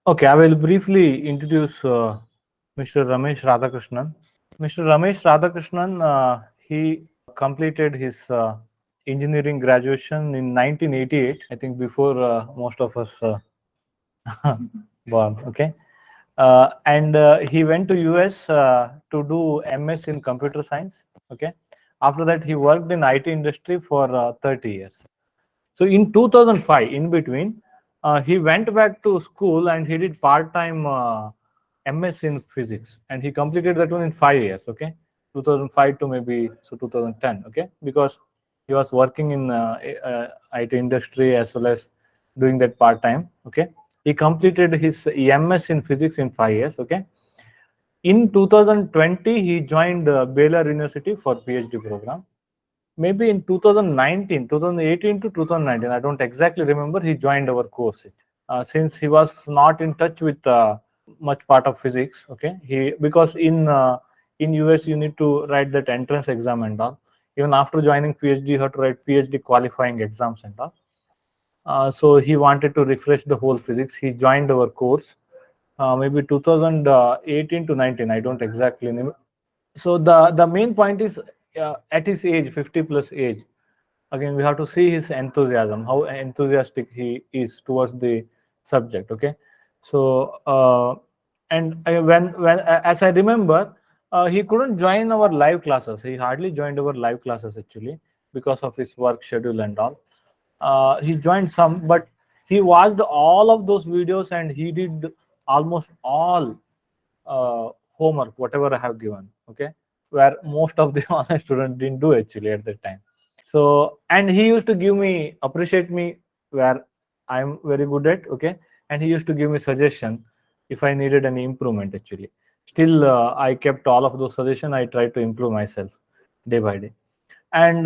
Okay, I will briefly introduce Mr. Ramesh Radhakrishnan. Mr. Ramesh Radhakrishnan, he completed his engineering graduation in 1988. I think before most of us born. Okay, and he went to US to do MS in computer science. Okay, after that he worked in IT industry for 30 years. So in 2005, in between, he went back to school and he did part-time MS in physics, and he completed that one in 5 years. Okay, 2005 to maybe 2010. Okay, because he was working in IT industry as well as doing that part-time. Okay, he completed his MS in physics in 5 years. Okay, in 2020 he joined Baylor University for PhD program. Maybe in 2019, 2018 to 2019, I don't exactly remember, he joined our course. Since he was not in touch with much part of physics. Okay, he, because in US you need to write that entrance exam and all. Even after joining PhD you have to write PhD qualifying exams and all. So he wanted to refresh the whole physics. He joined our course maybe 2018 to 19, I don't exactly know. So the main point is, at his age, 50 plus age, again we have to see his enthusiasm, how enthusiastic he is towards the subject. Okay, so and when as I remember, he couldn't join our live classes. He hardly joined our live classes actually, because of his work schedule and all. He joined some, but he watched all of those videos and he did almost all homework whatever I have given. Okay, where most of the online students didn't do actually at that time. So, and he used to give me, appreciate me where I'm very good at. Okay, and he used to give me suggestion if I needed any improvement actually. Still, I kept all of those suggestions. I tried to improve myself day by day. And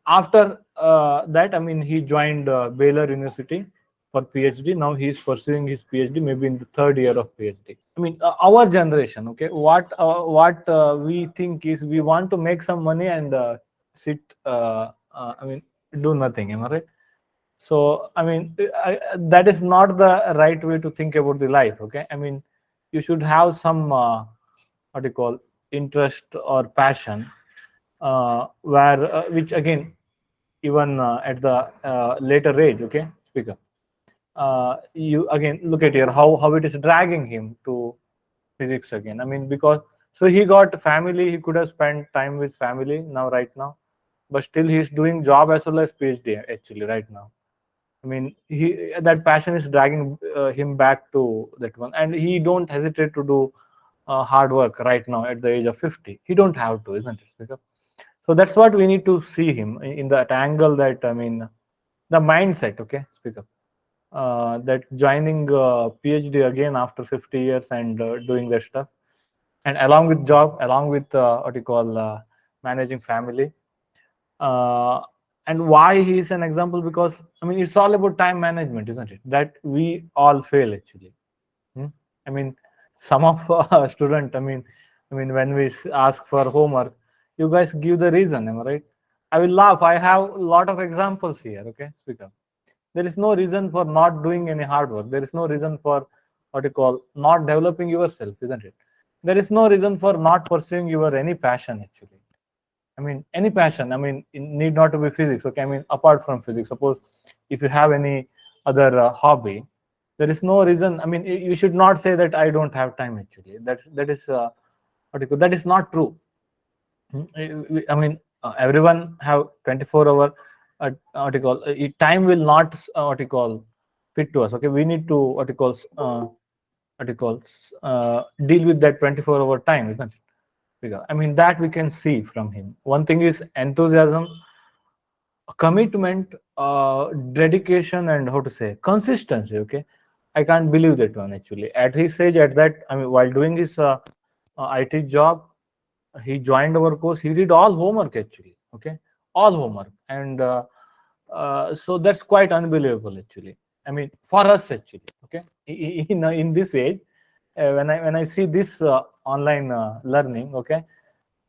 after that, I mean, he joined Baylor University for PhD. Now he is pursuing his PhD, maybe in the third year of PhD. I mean, our generation, okay, what we think is we want to make some money and sit. I mean, do nothing. Am I right? So, I mean, that is not the right way to think about the life. Okay, I mean, you should have some what do you call, interest or passion, where which again, even at the later age. Okay, speaker. You again look at here how it is dragging him to physics again. I mean, because so he got family, he could have spent time with family now, right now, but still he's doing job as well as PhD actually right now. I mean, he, that passion is dragging him back to that one, and he don't hesitate to do hard work right now at the age of 50. He don't have to, isn't it? Because, so that's what we need to see him in that angle. That, I mean, the mindset. Okay, speak up. That joining PhD again after 50 years and doing that stuff, and along with job, along with what you call managing family. Uh, and why he is an example? Because I mean, it's all about time management, isn't it? That we all fail actually. Hmm? I mean, some of student. I mean, when we ask for homework, you guys give the reason. Am I right? I will laugh. I have a lot of examples here. Okay, speak up. There is no reason for not doing any hard work. There is no reason for what you call not developing yourself, isn't it? There is no reason for not pursuing your any passion actually. I mean, any passion. I mean, it need not to be physics. Okay, I mean, apart from physics, suppose if you have any other hobby, there is no reason. I mean, you should not say that I don't have time. Actually, that is what you call, that is not true. I mean, everyone have 24 hour. What you call, time will not what you call fit to us. Okay, we need to what you call deal with that 24-hour time, isn't it? Because, I mean, that we can see from him. One thing is enthusiasm, commitment, dedication, and how to say consistency. Okay, I can't believe that one actually. At his age, at that, I mean, while doing his IT job, he joined our course. He did all homework actually. Okay, all homework, and so that's quite unbelievable actually. I mean, for us actually. Okay, in this age, when I see this online learning. Okay,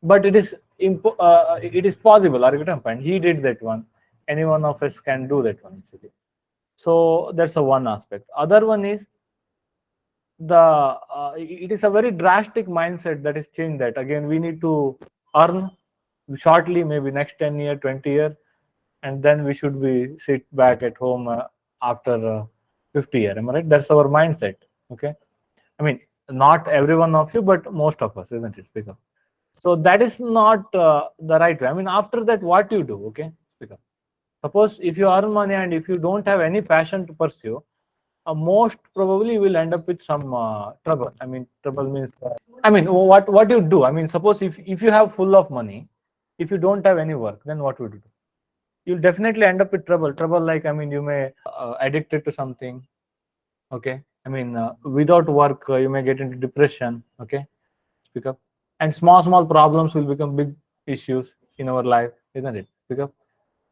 but it is possible. Argument point. He did that one. Any one of us can do that one actually. So that's a one aspect. Other one is it is a very drastic mindset that is changed. That again, we need to earn shortly, maybe next 10 year, 20 year, and then we should be sit back at home after 50 year. Am I right? That's our mindset. Okay. I mean, not every one of you, but most of us, isn't it? Speak up. So that is not the right way. I mean, after that, what you do? Okay. Speak up. Suppose if you earn money and if you don't have any passion to pursue, most probably you will end up with some trouble. I mean, trouble means, I mean, what you do? I mean, suppose if you have full of money, if you don't have any work, then what would you do? You'll definitely end up with trouble. Trouble like, I mean, you may addicted to something. Okay. I mean, without work, you may get into depression. Okay. Speak up. And small problems will become big issues in our life, isn't it? Speak up.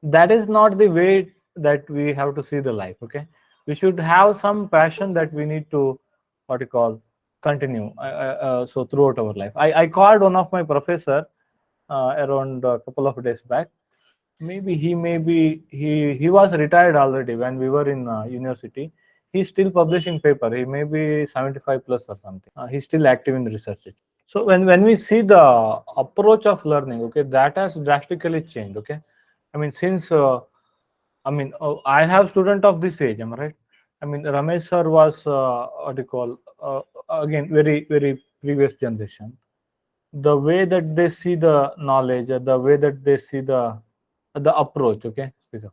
That is not the way that we have to see the life. Okay. We should have some passion that we need to, what you call, continue. So throughout our life, I called one of my professor around a couple of days back. Maybe he was retired already when we were in university. He's still publishing paper. He may be 75 plus or something. He's still active in research. So when we see the approach of learning, okay, that has drastically changed. Okay. I mean, since I have student of this age, am I right? I mean, Ramesh sir was what do you call, again, very previous generation. The way that they see the knowledge, the way that they see the approach, okay, speaker,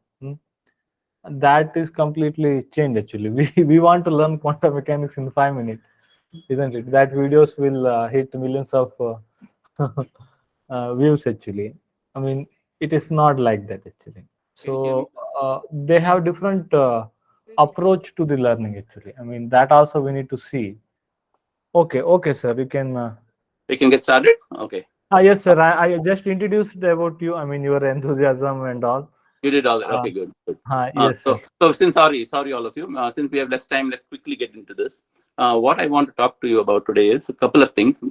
that is completely changed. Actually, we want to learn quantum mechanics in 5 minutes, isn't it? That videos will hit millions of views. Actually, I mean, it is not like that actually. Can you hear me? So they have different approach to the learning. Actually, I mean, that also we need to see. Okay, okay, sir, you can. We can get started. Okay. Yes, sir. I just introduced about you. I mean, your enthusiasm and all. You did all that. Uh, Okay, good, good. yes, sir. So since sorry all of you. Since we have less time, let's quickly get into this. What I want to talk to you about today is a couple of things,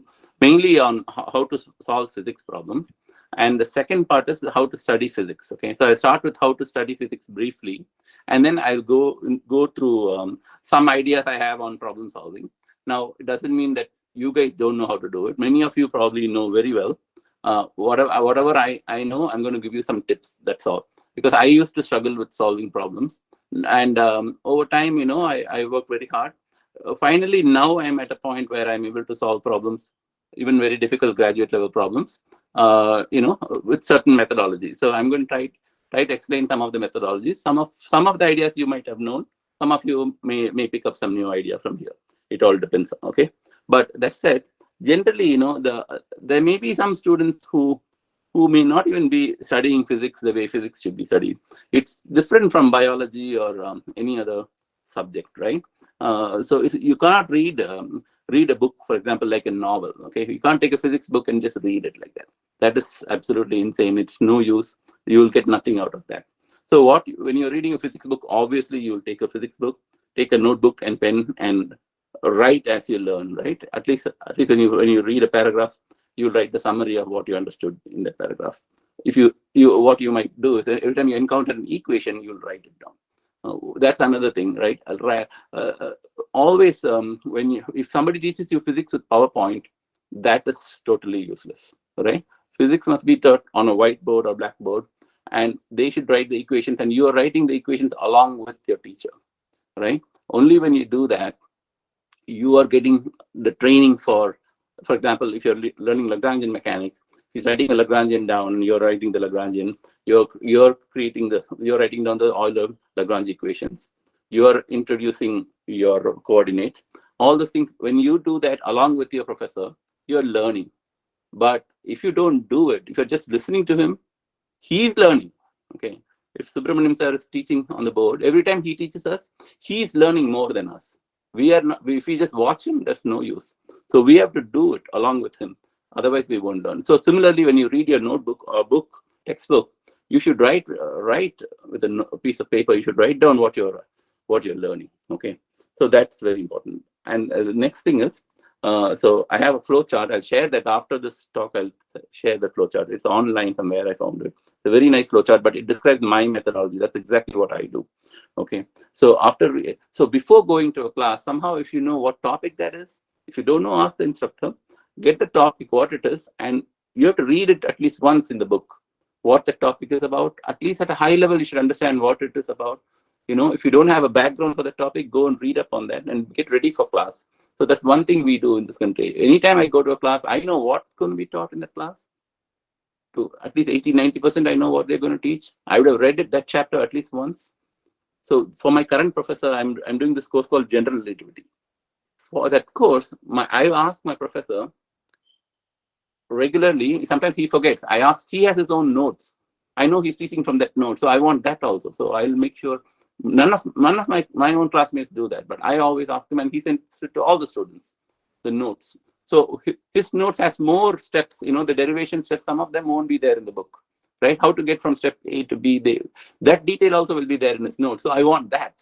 mainly on how to solve physics problems, and the second part is how to study physics. Okay, so I'll start with how to study physics briefly, and then I'll go through some ideas I have on problem solving. Now, it doesn't mean that you guys don't know how to do it. Many of you probably know very well. Whatever I know, I'm going to give you some tips. That's all, because I used to struggle with solving problems, and over time, I work very hard. Finally, now I'm at a point where I'm able to solve problems, even very difficult graduate level problems, with certain methodologies. So I'm going to try to explain some of the methodologies. Some of the ideas you might have known. Some of you may pick up some new idea from here. It all depends. Okay, but that said, generally, there may be some students who may not even be studying physics the way physics should be studied. It's different from biology or any other subject, right? So if you cannot read a book, for example, like a novel. Okay, you can't take a physics book and just read it like that. That is absolutely insane. It's no use. You will get nothing out of that. So when you're reading a physics book, obviously you will take a physics book, take a notebook and pen, and write as you learn. Right? At least when you read a paragraph, you write the summary of what you understood in that paragraph. If you what you might do is every time you encounter an equation, you'll write it down. That's another thing, right? Always, if somebody teaches you physics with PowerPoint, that is totally useless, right? Physics must be taught on a whiteboard or blackboard, and they should write the equations, and you are writing the equations along with your teacher, right? Only when you do that, you are getting the training for example, if you're learning Lagrangian mechanics, he's writing a Lagrangian down, you're writing the Lagrangian, you're writing down the Euler Lagrange equations, you're introducing your coordinates, all those things. When you do that along with your professor, you're learning. But if you don't do it, if you're just listening to him, he's learning. Okay. If Subramaniam sir is teaching on the board, every time he teaches us, he's learning more than us. If we just watch him, there's no use. So we have to do it along with him. Otherwise, we won't learn. So similarly, when you read your notebook or textbook, you should write with a piece of paper. You should write down what you're learning. Okay. So that's very important. And the next thing is, so I have a flow chart. I'll share that after this talk. I'll share the flow chart. It's online somewhere. I found it. It's a very nice flowchart, but it describes my methodology. That's exactly what I do. Okay. So so before going to a class, somehow if you know what topic that is, if you don't know, ask the instructor, get the topic, what it is, and you have to read it at least once in the book, what the topic is about. At least at a high level, you should understand what it is about. If you don't have a background for the topic, go and read up on that and get ready for class. So that's one thing we do in this country. Anytime I go to a class, I know what's going to be taught in the class. To at least 80-90%, I know what they're going to teach. I would have read that chapter at least once. So for my current professor, I'm doing this course called General Relativity. For that course, I ask my professor regularly. Sometimes he forgets. I ask, he has his own notes. I know he's teaching from that note, so I want that also. So I'll make sure none of my own classmates do that, but I always ask him, and he sends it to all the students, the notes. So his notes has more steps, the derivation steps. Some of them won't be there in the book, right? How to get from step A to B, that detail also will be there in his notes. So I want that,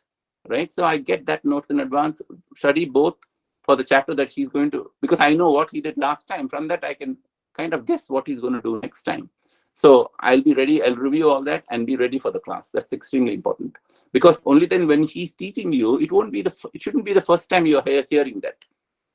right? So I get that notes in advance, study both for the chapter that he's going to, because I know what he did last time. From that, I can kind of guess what he's going to do next time. So I'll be ready. I'll review all that and be ready for the class. That's extremely important, because only then when he's teaching you, it shouldn't be the first time you're hearing that.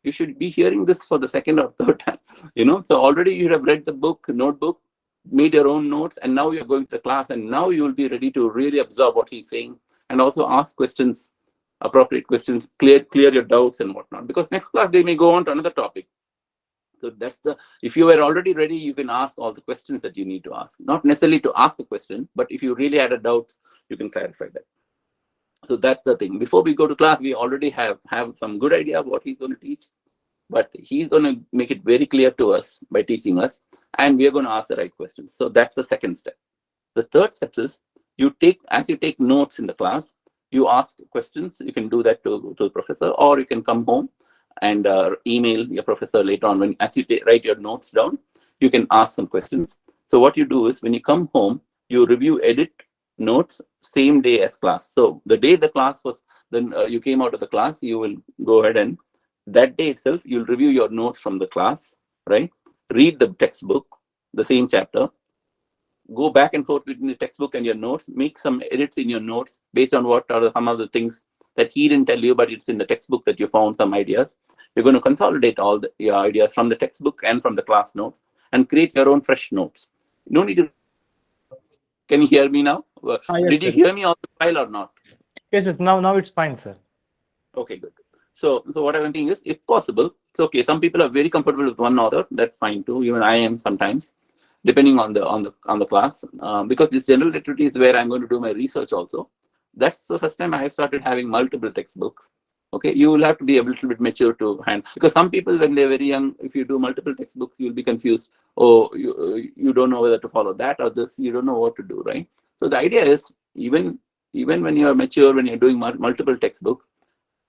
You should be hearing this for the second or third time. So already you have read the book, notebook, made your own notes, and now you're going to the class, and now you will be ready to really absorb what he's saying and also ask questions, appropriate questions, clear your doubts and whatnot. Because next class they may go on to another topic. So if you were already ready, you can ask all the questions that you need to ask. Not necessarily to ask a question, but if you really had a doubt, you can clarify that. So that's the thing. Before we go to class, we already have some good idea of what he's going to teach, but he's going to make it very clear to us by teaching us, and we are going to ask the right questions. So that's the second step. The third step is as you take notes in the class, you ask questions. You can do that to the professor, or you can come home and email your professor later on. As you write your notes down, you can ask some questions. So what you do is, when you come home, you review, edit notes same day as class. So the day the class was, then you came out of the class, you will go ahead and that day itself, you'll review your notes from the class, right? Read the textbook, the same chapter, go back and forth between the textbook and your notes, make some edits in your notes based on what are some of the things that he didn't tell you, but it's in the textbook that you found some ideas. You're going to consolidate all your ideas from the textbook and from the class notes and create your own fresh notes. No need to. Can you hear me now? Yes, Did you sir. hear me all the while or not? Yes. Now it's fine, sir. Okay, good. So what I'm thinking is, if possible, it's okay. Some people are very comfortable with one author. That's fine too. Even I am sometimes, depending on the class, because this general relativity is where I'm going to do my research also. That's the first time I have started having multiple textbooks. Okay, you will have to be a little bit mature to hand, because some people, when they're very young, if you do multiple textbooks, you'll be confused. Oh, you don't know whether to follow that or this. You don't know what to do, right? So the idea is, even when you are mature, when you're doing multiple textbooks,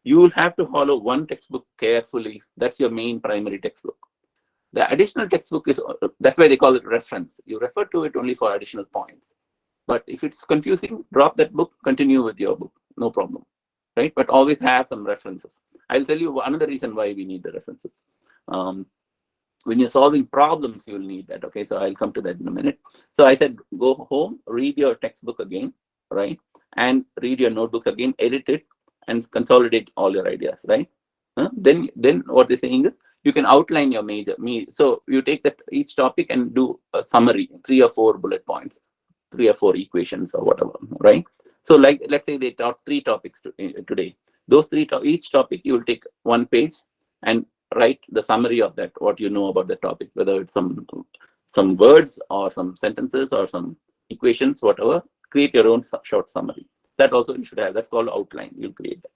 you will have to follow one textbook carefully. That's your main primary textbook. The additional textbook is, that's why they call it reference. You refer to it only for additional points. But if it's confusing, drop that book, continue with your book, no problem, right? But always have some references. I'll tell you another reason why we need the references. When you're solving problems, you'll need that, okay? So I'll come to that in a minute. So I said, go home, read your textbook again, right? And read your notebook again, edit it, and consolidate all your ideas, right? Then what they're saying is, you can outline your so you take that each topic and do a summary, 3 or 4 bullet points, 3 or 4 equations or whatever, right? So let's say they taught 3 topics today. Those each topic, you will take 1 page and write the summary of that, what you know about the topic, whether it's some words or some sentences or some equations, whatever. Create your own short summary. That also you should have. That's called outline. You'll create that.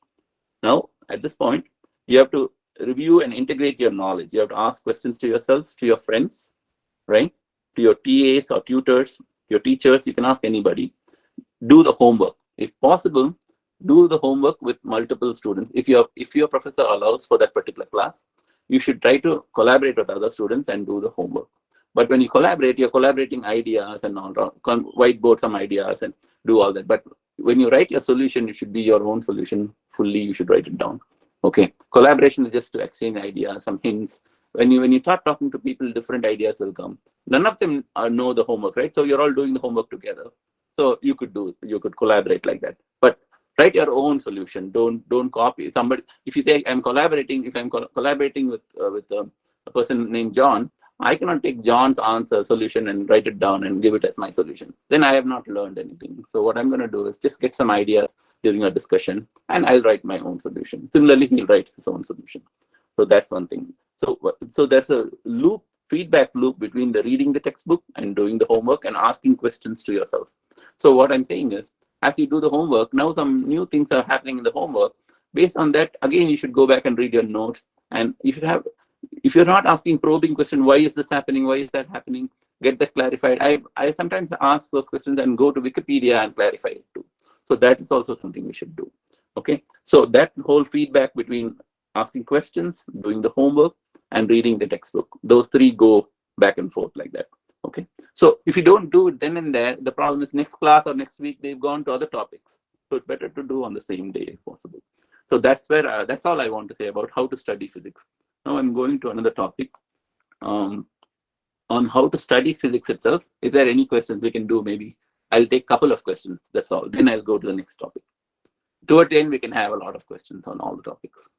Now, at this point, you have to review and integrate your knowledge. You have to ask questions to yourself, to your friends, right? To your TAs or tutors, your teachers. You can ask anybody. Do the homework. If possible, do the homework with multiple students. If your professor allows for that particular class, you should try to collaborate with other students and do the homework. But when you collaborate, you're collaborating ideas and all, whiteboard some ideas and do all that. But when you write your solution, it should be your own solution fully. You should write it down. Okay. Collaboration is just to exchange ideas, some hints, when you start talking to people, different ideas will come. None of them know the homework, right? So you're all doing the homework together. So you could collaborate like that. But write your own solution. Don't copy somebody. If you say I'm collaborating, if I'm collaborating with a person named John, I cannot take John's answer solution and write it down and give it as my solution. Then I have not learned anything. So what I'm going to do is just get some ideas during a discussion, and I'll write my own solution. Similarly, he'll write his own solution. So that's one thing. So there's a feedback loop between the reading the textbook and doing the homework and asking questions to yourself. So what I'm saying is, as you do the homework, now some new things are happening in the homework. Based on that, again, you should go back and read your notes, and you should have, if you're not asking probing question, why is this happening? Why is that happening? Get that clarified. I sometimes ask those questions and go to Wikipedia and clarify it too. So that is also something we should do. Okay. So that whole feedback between asking questions, doing the homework, and reading the textbook, those three go back and forth like that. Okay. So if you don't do it then and there, the problem is next class or next week they've gone to other topics. So it's better to do on the same day if possible. So that's where that's all I want to say about how to study physics. Now I'm going to another topic um, on how to study physics itself. Is there any questions we can do? Maybe I'll take a couple of questions. That's all. Then I'll go to the next topic. Towards the end, we can have a lot of questions on all the topics.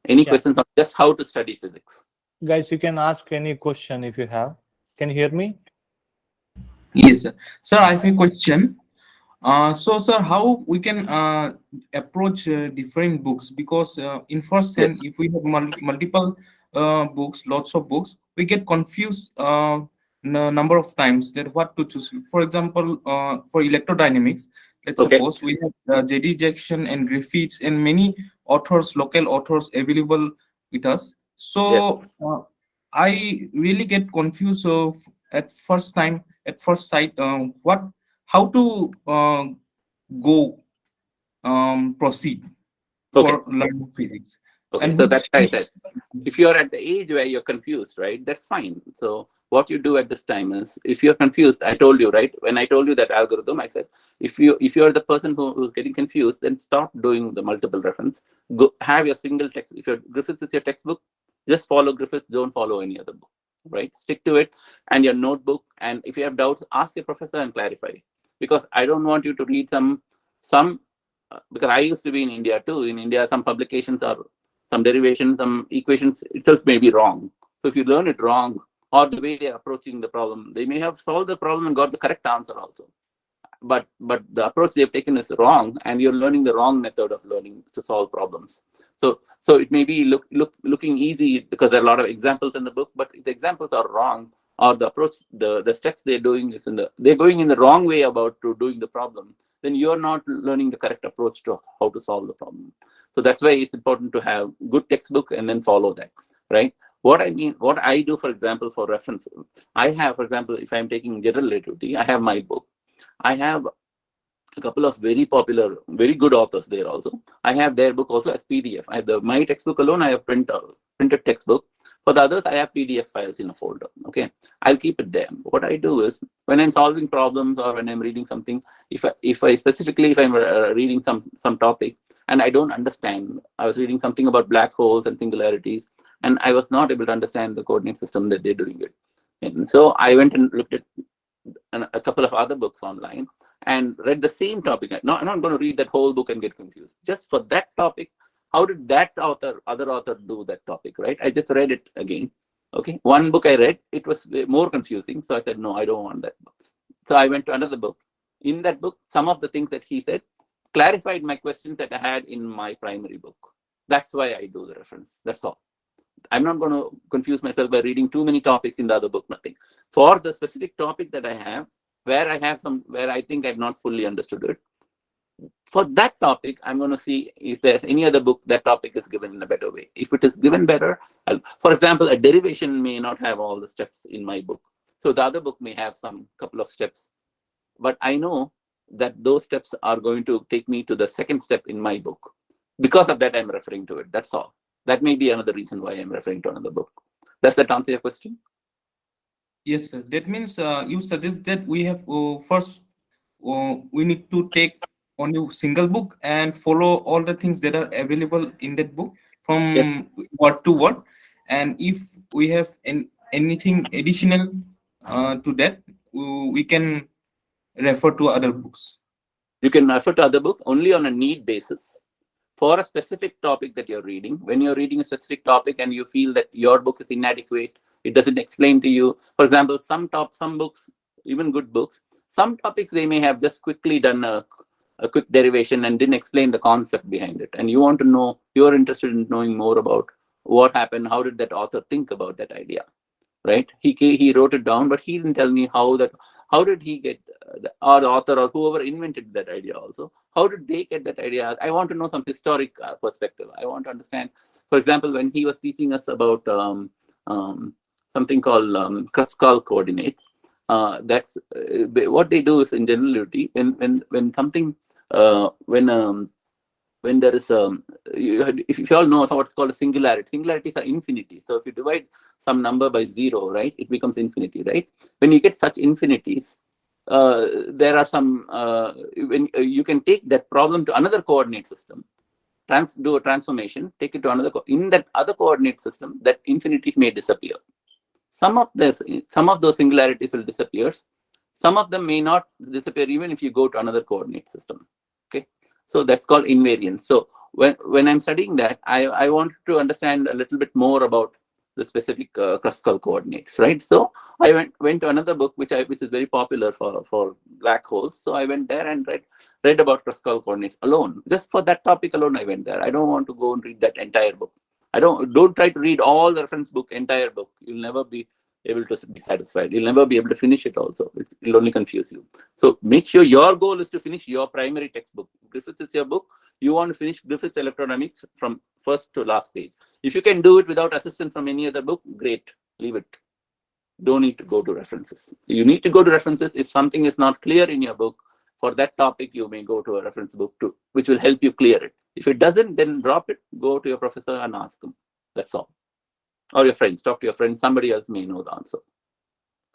Any Yeah, questions on just how to study physics? guys, you can ask any question if you have. Can you hear me? Yes, sir. Sir, I have a question. So, sir, how we can approach different books? Because in first Yes. hand, if we have multiple books, lots of books, we get confused number of times that what to choose. For example, for electrodynamics, let's Okay. suppose we have J.D. Jackson and Griffiths and many authors, local authors available with us. Yes. So, I really get confused of at first sight, what how to go proceed Okay. for learning physics Okay. and So which that's why I said, if you're at the age where you're confused, right, that's fine. So what you do at this time is, if you're confused, I told you, right, when I told you that algorithm, I said, if you're the person who's getting confused, then stop doing the multiple reference. Go have your single text. If your Griffiths is your textbook, just follow Griffiths. Don't follow any other book. Right? Stick to it and your notebook. And if you have doubts, ask your professor and clarify. Because I don't want you to read some because I used to be in India too. In India, some publications are some derivations, some equations itself may be wrong. So if you learn it wrong, or the way they're approaching the problem, they may have solved the problem and got the correct answer also. But the approach they've taken is wrong, and you're learning the wrong method of learning to solve problems. So it may be looking easy because there are a lot of examples in the book, but if the examples are wrong, or the approach, the steps they're doing is they're going in the wrong way about to doing the problem, then you're not learning the correct approach to how to solve the problem. So that's why it's important to have good textbook and then follow that, right? What I do, for example, for reference, I have, for example, if I'm taking general relativity, I have my book. I have a couple of very popular, very good authors there also. I have their book also as PDF. I have my textbook alone, I have printed textbook. For the others, I have PDF files in a folder. Okay, I'll keep it there. What I do is, when I'm solving problems or when I'm reading something, if I'm reading some topic and I don't understand, I was reading something about black holes and singularities, and I was not able to understand the coordinate system that they're doing it. And so I went and looked at a couple of other books online and read the same topic. No, I'm not going to read that whole book and get confused. Just for that topic, how did that other author do that topic, right? I just read it again. Okay. One book I read, it was more confusing. So I said, no, I don't want that book. So I went to another book. In that book, some of the things that he said clarified my questions that I had in my primary book. That's why I do the reference. That's all. I'm not going to confuse myself by reading too many topics in the other book, nothing. For the specific topic that I have, where I think I've not fully understood it, for that topic, I'm going to see if there's any other book that topic is given in a better way. If it is given better, for example, a derivation may not have all the steps in my book. So the other book may have some couple of steps. But I know that those steps are going to take me to the second step in my book. Because of that, I'm referring to it. That's all. That may be another reason why I'm referring to another book. Does that answer your question? yes, sir. That means you suggest that we have first we need to take only single book and follow all the things that are available in that book Yes. from word to word, And if we have anything additional to that, we can refer to other books. You can refer to other books only on a need basis. For a specific topic that you're reading, when you're reading a specific topic and you feel that your book is inadequate, it doesn't explain to you. For example, some books, even good books, some topics they may have just quickly done a quick derivation and didn't explain the concept behind it. And you want to know, you're interested in knowing more about what happened, how did that author think about that idea, right? He wrote it down, but he didn't tell me how did he get or the author or whoever invented that idea also, how did they get that idea? I want to know some historic perspective. I want to understand, for example, when he was teaching us about something called Kruskal coordinates. That's what they do is in generality when something when there is if you all know what's called a singularity. Singularities are infinity. So if you divide some number by 0, right, it becomes infinity, right? When you get such infinities, there are some when you can take that problem to another coordinate system, do a transformation, take it to another in that other coordinate system, that infinities may disappear. Some of those singularities will disappear. Some of them may not disappear even if you go to another coordinate system. Okay, so that's called invariance. So when I'm studying that, I want to understand a little bit more about the specific Kruskal coordinates, right? So I went to another book which is very popular for black holes. So I went there and read about Kruskal coordinates alone. Just for that topic alone, I went there. I don't want to go and read that entire book. Don't try to read all the reference book, entire book. You'll never be able to be satisfied. You'll never be able to finish it also. It'll only confuse you. So make sure your goal is to finish your primary textbook. Griffiths is your book. You want to finish Griffiths electrodynamics from first to last page. If you can do it without assistance from any other book, great. Leave it. Don't need to go to references. You need to go to references if something is not clear in your book. For that topic, you may go to a reference book too, which will help you clear it. If it doesn't, then drop it, go to your professor and ask him. That's all. Or your friends, talk to your friends. Somebody else may know the answer.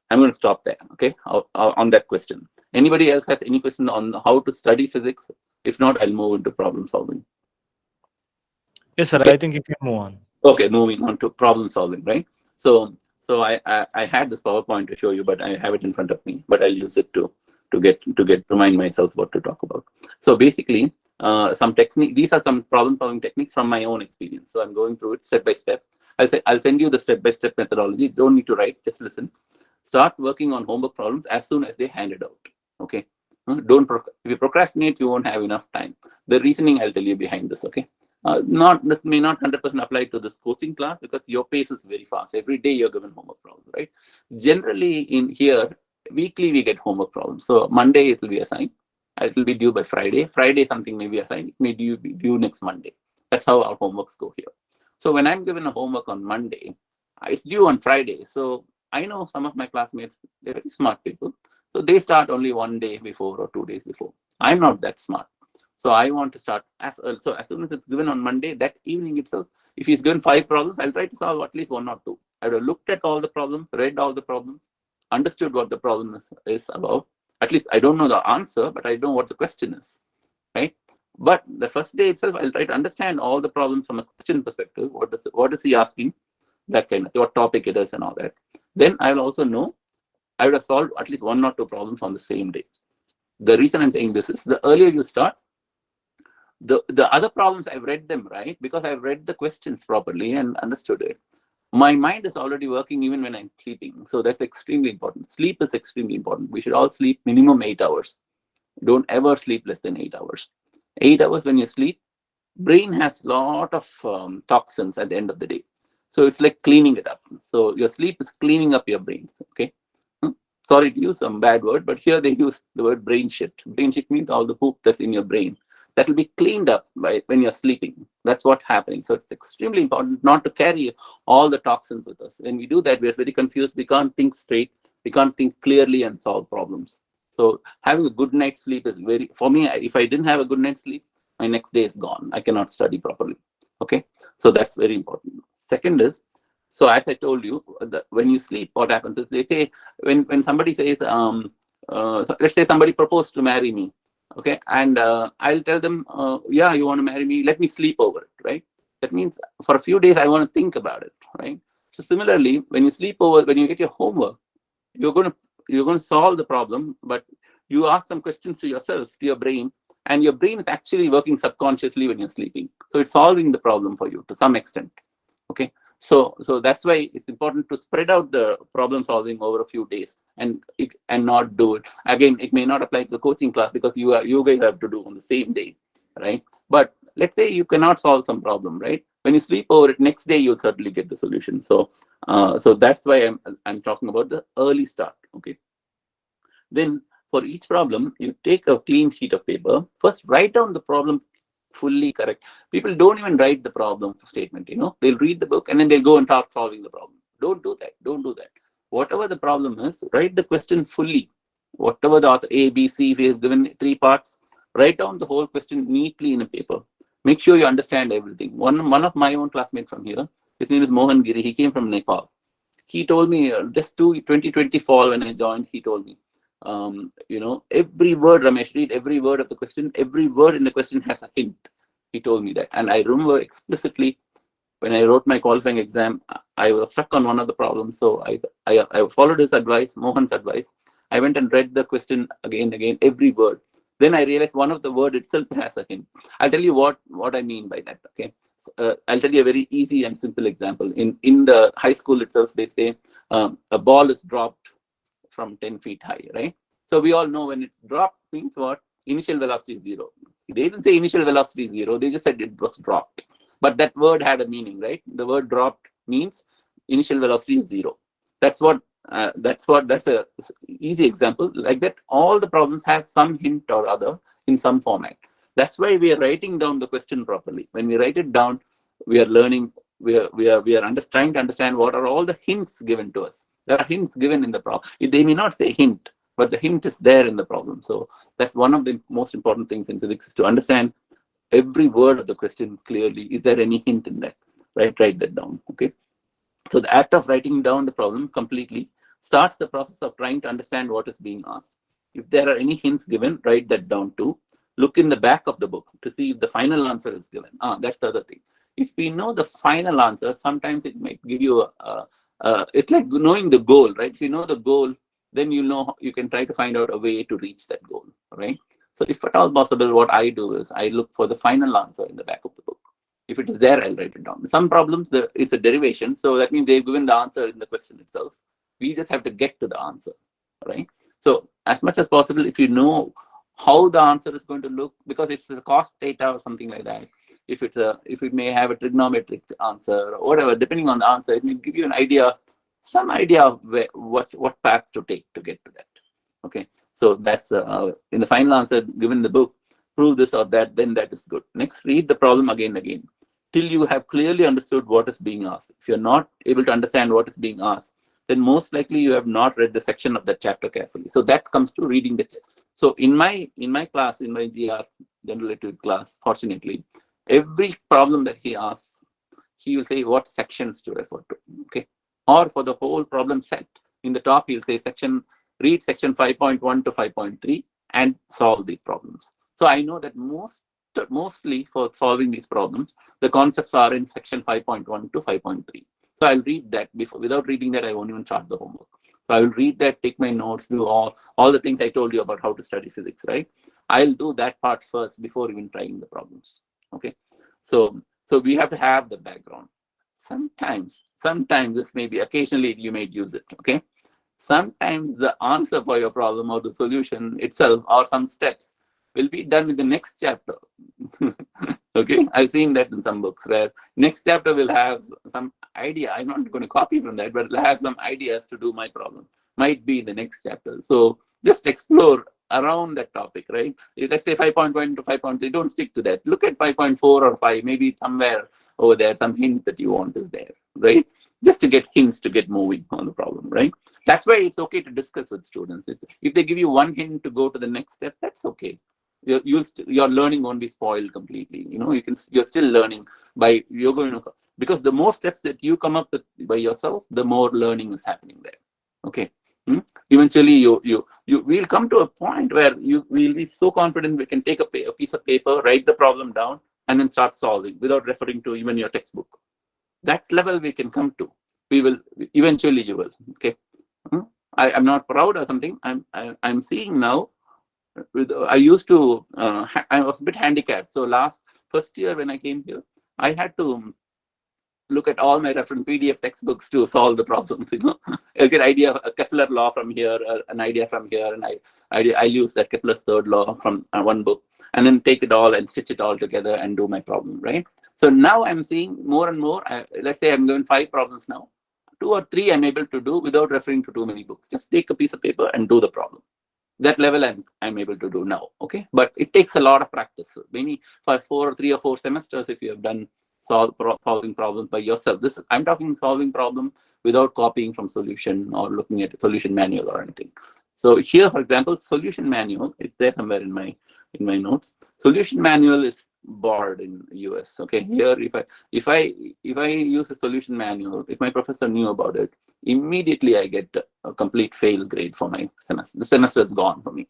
I'm going to stop there, okay, on that question. Anybody else has any question on how to study physics? If not, I'll move into problem solving. Yes, sir. Okay. I think you can move on. Okay, moving on to problem solving, right? So I had this PowerPoint to show you, but I have it in front of me, but I'll use it to remind myself what to talk about. So basically, some technique. These are some problem solving techniques from my own experience. So I'm going through it step by step. I'll send you the step by step methodology. Don't need to write, just listen. Start working on homework problems as soon as they hand it out. Okay. If you procrastinate, you won't have enough time. The reasoning I'll tell you behind this. Okay. This may not 100% apply to this coaching class because your pace is very fast. Every day you're given homework problems, right? Generally in here, weekly we get homework problems. So Monday it will be assigned. It will be due by Friday. Friday something may be assigned. It may be due next Monday. That's how our homeworks go here. So when I'm given a homework on Monday, it's due on Friday. So I know some of my classmates, they're very smart people. So they start only 1 day before or 2 days before. I'm not that smart. So I want to start as soon as it's given on Monday, that evening itself, if he's given 5 problems, I'll try to solve at least 1 or 2. I would have looked at all the problems, read all the problems, understood what the problem is about. At least I don't know the answer, but I know what the question is, right? But the first day itself, I'll try to understand all the problems from a question perspective. What is he asking? That kind of what topic it is and all that. Then I will also know I would have solved at least 1 or 2 problems on the same day. The reason I'm saying this is the earlier you start, the other problems I've read them, right? Because I've read the questions properly and understood it. My mind is already working even when I'm sleeping. So that's extremely important. Sleep is extremely important. We should all sleep minimum 8 hours. Don't ever sleep less than 8 hours. 8 hours when you sleep, brain has a lot of toxins at the end of the day. So it's like cleaning it up. So your sleep is cleaning up your brain. Okay. Sorry to use some bad word, but here they use the word brain shit. Brain shit means all the poop that's in your brain. That will be cleaned up when you're sleeping. That's what's happening. So it's extremely important not to carry all the toxins with us. When we do that, we're very confused. We can't think straight. We can't think clearly and solve problems. So having a good night's sleep is for me, if I didn't have a good night's sleep, my next day is gone. I cannot study properly. Okay. So that's very important. Second is, so as I told you, when you sleep, what happens is they say, when somebody says, let's say somebody proposed to marry me. Okay. And I'll tell them, yeah, you want to marry me? Let me sleep over it. Right. That means for a few days, I want to think about it, right? So similarly, when you sleep over, when you get your homework, you're going to you're going to solve the problem, but you ask some questions to yourself, to your brain, and your brain is actually working subconsciously when you're sleeping. So it's solving the problem for you to some extent. Okay, so that's why it's important to spread out the problem solving over a few days, and not do it again. It may not apply to the coaching class because you guys have to do on the same day, right? But let's say you cannot solve some problem, right? When you sleep over it, next day you'll certainly get the solution. So that's why I'm talking about the early start. Okay, then for each problem, you take a clean sheet of paper. First, write down the problem fully correct. People don't even write the problem statement. They'll read the book and then they'll go and start solving the problem. Don't do that. Don't do that. Whatever the problem is, write the question fully. Whatever the author A, B, C, if he has given 3 parts, write down the whole question neatly in a paper. Make sure you understand everything. One of my own classmates from here, his name is Mohan Giri. He came from Nepal. He told me just 2020 fall when I joined. He told me, every word, Ramesh, read every word of the question. Every word in the question has a hint. He told me that. And I remember explicitly when I wrote my qualifying exam, I was stuck on one of the problems. So I followed his advice, Mohan's advice. I went and read the question again, every word. Then I realized one of the word itself has a hint. I'll tell you what I mean by that. Okay. I'll tell you a very easy and simple example. In the high school itself, they say a ball is dropped from 10 feet high, right? So we all know when it dropped means what? Initial velocity is 0. They didn't say initial velocity is 0. They just said it was dropped. But that word had a meaning, right? The word dropped means initial velocity is 0. That's a easy example. Like that, all the problems have some hint or other in some format. That's why we are writing down the question properly. When we write it down, we are learning, trying to understand what are all the hints given to us. There are hints given in the problem. They may not say hint, but the hint is there in the problem. So that's one of the most important things in physics, is to understand every word of the question clearly. Is there any hint in that? Right? Write that down. Okay. So the act of writing down the problem completely starts the process of trying to understand what is being asked. If there are any hints given, write that down too. Look in the back of the book to see if the final answer is given. That's the other thing. If we know the final answer, sometimes it might give you it's like knowing the goal, right? If you know the goal, then you can try to find out a way to reach that goal, right? So if at all possible, what I do is I look for the final answer in the back of the book. If it is there, I'll write it down. Some problems, it's a derivation. So that means they've given the answer in the question itself. We just have to get to the answer, right? So as much as possible, if you know how the answer is going to look, because it's a cost data or something like that, if it may have a trigonometric answer or whatever, depending on the answer, it may give you some idea of what path to take to get to that. Okay, so that's in the final answer given the book, prove this or that, then that is good. Next, read the problem again and again till you have clearly understood what is being asked. If you're not able to understand what is being asked, then most likely you have not read the section of that chapter carefully. So that comes to reading the chapter. So in my class, in my GR, general relativity class, fortunately, every problem that he asks, he will say what sections to refer to. Okay, or for the whole problem set, in the top he'll say read section 5.1 to 5.3 and solve these problems. So I know that mostly for solving these problems, the concepts are in section 5.1 to 5.3. So I'll read that before. Without reading that, I won't even start the homework. So I will read that, take my notes, do all the things I told you about how to study physics, right? I'll do that part first before even trying the problems. Okay. So we have to have the background. Sometimes this may be, occasionally you may use it. Okay. Sometimes the answer for your problem or the solution itself or some steps will be done in the next chapter. Okay, I've seen that in some books where next chapter will have some idea. I'm not going to copy from that, but it'll have some ideas to do my problem. Might be in the next chapter. So just explore around that topic, right? Let's say 5.1 to 5.3, don't stick to that. Look at 5.4 or 5, maybe somewhere over there, some hint that you want is there, right? Just to get hints to get moving on the problem, right? That's why it's okay to discuss with students. If they give you one hint to go to the next step, that's okay. Your learning won't be spoiled completely. You're still learning because the more steps that you come up with by yourself, the more learning is happening there. Okay. Eventually you will come to a point where you will be so confident we can take a piece of paper, write the problem down and then start solving without referring to even your textbook. That level we can come to. We will eventually. You will. Okay. I'm not proud or something. I'm seeing now. I used to. I was a bit handicapped. So first year when I came here, I had to look at all my reference PDF textbooks to solve the problems. I get idea of a Kepler law from here, an idea from here, and I use that Kepler's third law from one book, and then take it all and stitch it all together and do my problem, right? So now I'm seeing more and more. Let's say I'm given 5 problems now, 2 or 3 I'm able to do without referring to too many books. Just take a piece of paper and do the problem. That level I'm able to do now. Okay, but it takes a lot of practice. Maybe for 3 or 4 semesters, if you have done solving problems by yourself. I'm talking solving problem without copying from solution or looking at a solution manual or anything. So here, for example, solution manual is there somewhere in my notes. Solution manual is barred in US. Okay, here if I use a solution manual, if my professor knew about it, immediately I get a complete fail grade for my semester. The semester is gone for me.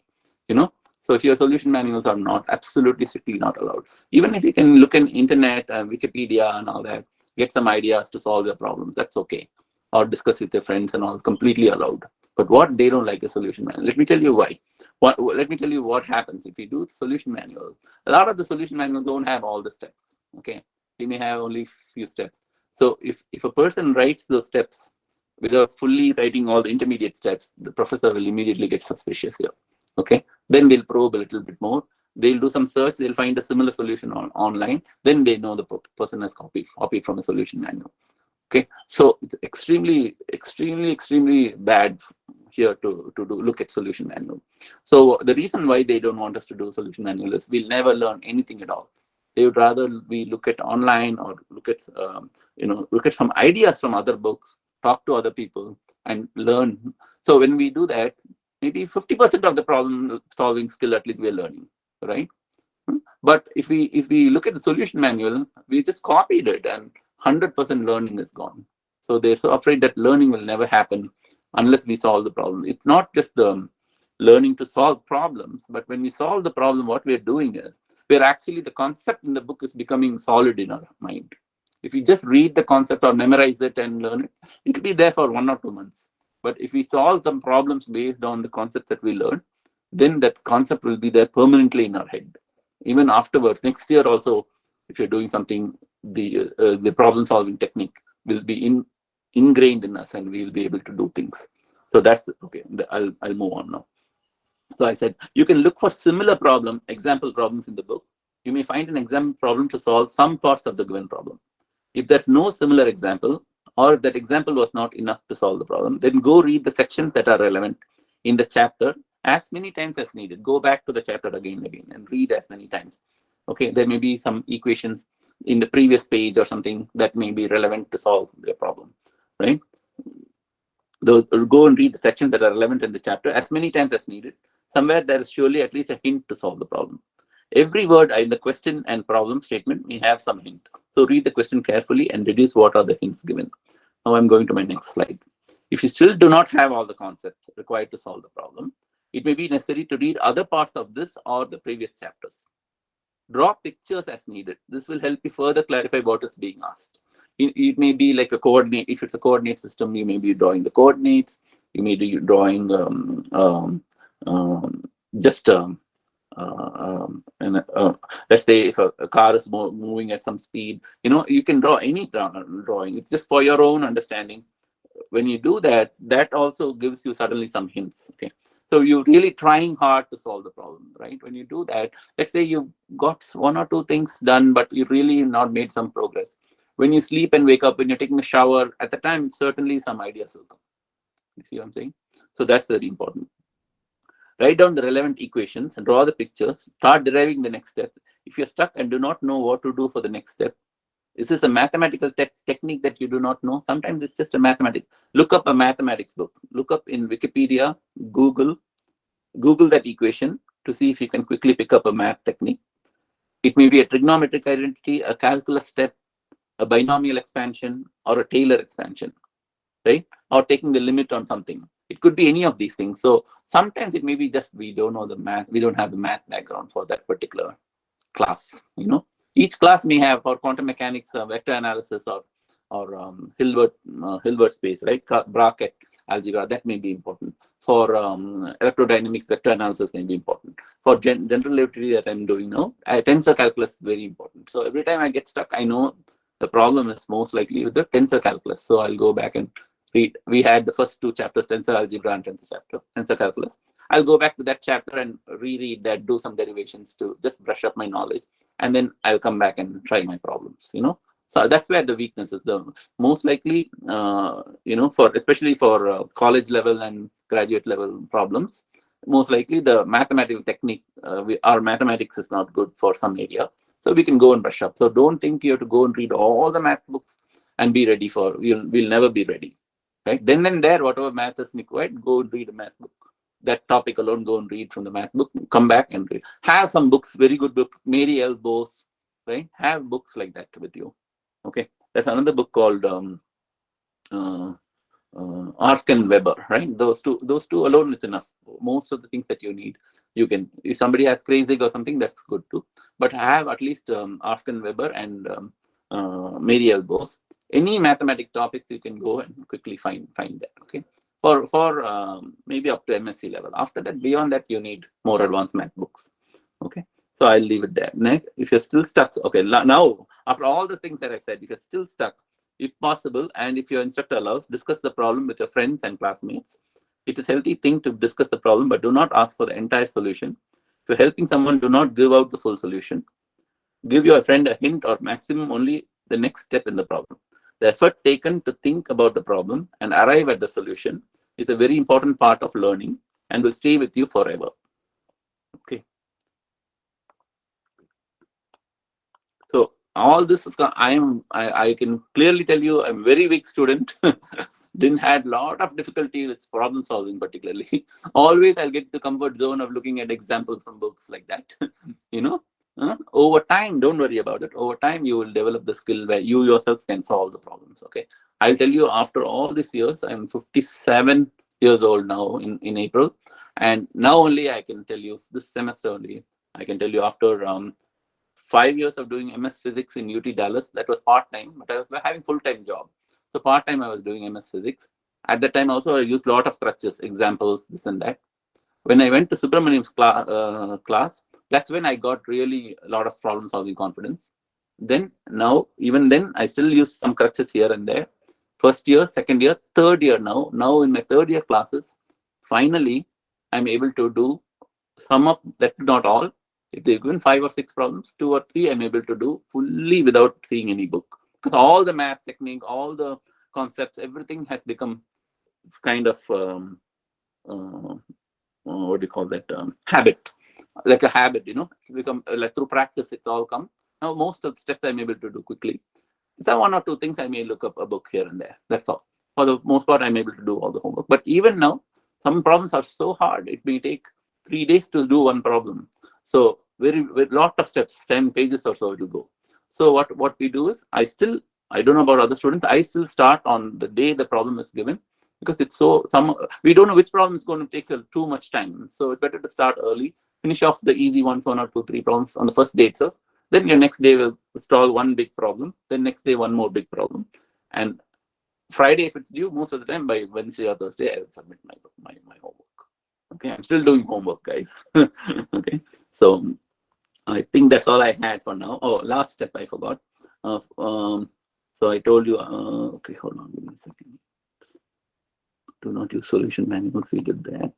So here solution manuals are not absolutely strictly not allowed. Even if you can look in internet and Wikipedia and all that, get some ideas to solve your problems, that's okay. Or discuss with your friends and all, completely allowed. But what they don't like is solution manual. Let me tell you why. Let me tell you what happens if you do solution manual. A lot of the solution manuals don't have all the steps. Okay, you may have only few steps. So if a person writes those steps without fully writing all the intermediate steps, the professor will immediately get suspicious here. Okay, then they'll probe a little bit more. They'll do some search. They'll find a similar solution online. Then they know the person has copied from a solution manual. Okay, so it's extremely bad here to look at solution manual. So the reason why they don't want us to do solution manual is we'll never learn anything at all. They would rather we look at online or look at some ideas from other books, talk to other people, and learn. So when we do that, maybe 50% of the problem solving skill at least we're learning, right? But if we look at the solution manual, we just copied it and 100% learning is gone. So they're so afraid that learning will never happen unless we solve the problem. It's not just the learning to solve problems, but when we solve the problem, what we're doing is we're actually, the concept in the book is becoming solid in our mind. If we just read the concept or memorize it and learn it, it'll be there for 1 or 2 months. But if we solve some problems based on the concept that we learn, then that concept will be there permanently in our head. Even afterwards, next year also, if you're doing something, the problem solving technique will be ingrained in us and we will be able to do things. So that's okay. I'll move on now. So I said, you can look for similar example problems in the book. You may find an example problem to solve some parts of the given problem. If there's no similar example, or if that example was not enough to solve the problem, then go read the sections that are relevant in the chapter as many times as needed. Go back to the chapter again and read as many times. Okay, there may be some equations in the previous page or something that may be relevant to solve the problem, right? Go and read the sections that are relevant in the chapter as many times as needed. Somewhere there is surely at least a hint to solve the problem. Every word in the question and problem statement may have some hint. So read the question carefully and deduce what are the hints given. Now I'm going to my next slide. If you still do not have all the concepts required to solve the problem, it may be necessary to read other parts of this or the previous chapters. Draw pictures as needed. This will help you further clarify what is being asked. It may be like a coordinate. If it's a coordinate system, you may be drawing the coordinates. You may be drawing let's say if a car is moving at some speed, you can draw any drawing. It's just for your own understanding. When you do that, that also gives you suddenly some hints. Okay, so you're really trying hard to solve the problem, right? When you do that, let's say you got 1 or 2 things done, but you really not made some progress. When you sleep and wake up, when you're taking a shower, at the time certainly some ideas will come. You see what I'm saying? So that's very important. Write down the relevant equations and draw the pictures. Start deriving the next step. If you're stuck and do not know what to do for the next step, this is a mathematical technique that you do not know. Sometimes it's just a mathematics. Look up a mathematics book. Look up in Wikipedia, Google that equation to see if you can quickly pick up a math technique. It may be a trigonometric identity, a calculus step, a binomial expansion, or a Taylor expansion, right? Or taking the limit on something. It could be any of these things. So sometimes it may be just we don't know the math. We don't have the math background for that particular class, Each class may have for quantum mechanics, vector analysis, or Hilbert space, right? Bracket algebra, that may be important. For electrodynamics, vector analysis may be important. For general relativity that I'm doing now, tensor calculus is very important. So every time I get stuck, I know the problem is most likely with the tensor calculus. So I'll go back and read. We had the first two chapters, tensor algebra and tensor calculus. I'll go back to that chapter and reread that, do some derivations to just brush up my knowledge, and then I'll come back and try my problems. So that's where the weakness is. The most likely, for especially for college level and graduate level problems, most likely the mathematical technique, our mathematics is not good for some area. So we can go and brush up. So don't think you have to go and read all the math books and be ready for. We'll never be ready, right? Then and there, whatever math is required, go and read a math book. That topic alone, go and read from the math book. Come back and read. Have some books, very good book, Mary L. Bose, right? Have books like that with you. Okay, there's another book called Arsk and Weber, right? Those two alone is enough. Most of the things that you need, you can. If somebody has crazy or something, that's good too. But have at least Arsk and Weber and Mary L. Bose. Any mathematic topics you can go and quickly find that. Okay, for maybe up to MSc level. After that, beyond that, you need more advanced math books. Okay. So I'll leave it there. Next, if you're still stuck, okay, now after all the things that I said, if you're still stuck, if possible, and if your instructor allows, discuss the problem with your friends and classmates. It is a healthy thing to discuss the problem, but do not ask for the entire solution. If you're helping someone, do not give out the full solution. Give your friend a hint or maximum only the next step in the problem. The effort taken to think about the problem and arrive at the solution is a very important part of learning and will stay with you forever. Okay. So all this is, I can clearly tell you I'm a very weak student. Didn't had lot of difficulty with problem solving particularly. Always I'll get the comfort zone of looking at examples from books like that. Over time, don't worry about it. Over time, you will develop the skill where you yourself can solve the problems. Okay. I'll tell you, after all these years, I'm 57 years old now in April. And now only I can tell you, this semester only, I can tell you after 5 years of doing MS Physics in UT Dallas. That was part-time, but I was having full-time job. So part-time I was doing MS Physics. At that time also I used a lot of crutches, examples, this and that. When I went to Subramaniam's class, that's when I got really a lot of problem-solving confidence. Then now, even then, I still use some crutches here and there. First year, second year, third year now. Now in my third year classes, finally, I'm able to do some of that, not all. If they're given 5 or 6 problems, 2 or 3 I'm able to do fully without seeing any book. Because all the math technique, all the concepts, everything has become kind of, what do you call that, habit. Like a habit, become like through practice, it's all come. Now most of the steps I'm able to do quickly. If there are 1 or 2 things, I may look up a book here and there. That's all. For the most part, I'm able to do all the homework. But even now, some problems are so hard, it may take 3 days to do one problem. So very lot of steps, 10 pages or so it will go. So what we do is, I don't know about other students, I still start on the day the problem is given, because it's we don't know which problem is going to take too much time. So it's better to start early, finish off the easy ones, 1 or 2, 3 problems on the first day itself. Then your next day will solve one big problem. Then next day, one more big problem. And Friday, if it's due, most of the time by Wednesday or Thursday, I will submit my homework. Okay, I'm still doing homework, guys. Okay, so I think that's all I had for now. Oh, last step I forgot. So I told you. Okay, hold on, give me a second. Do not use solution manuals. We did that.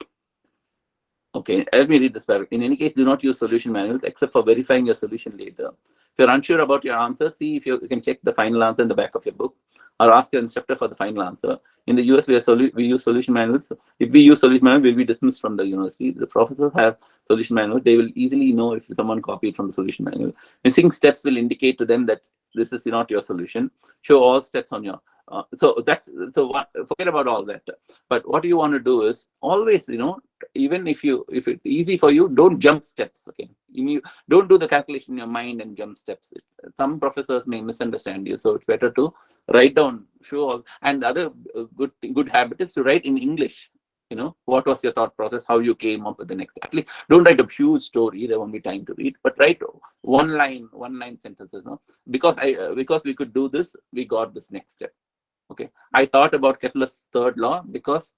Okay, let me read this paragraph. In any case, do not use solution manuals except for verifying your solution later. If you're unsure about your answer, see if you can check the final answer in the back of your book, or ask your instructor for the final answer. In the US, we use solution manuals. If we use solution manuals, we'll be dismissed from the university. The professors have solution manuals. They will easily know if someone copied from the solution manual. Missing steps will indicate to them that this is not your solution. Show all steps on your. Forget about all that. But what you want to do is always, even if it's easy for you, don't jump steps. Okay, don't do the calculation in your mind and jump steps. Some professors may misunderstand you, so it's better to write down, show all. And the other good habit is to write in English. what was your thought process, how you came up with the next. At least don't write a huge story, there won't be time to read, but write one line sentences. Because we could do this, we got this next step. Okay, I thought about Kepler's third law because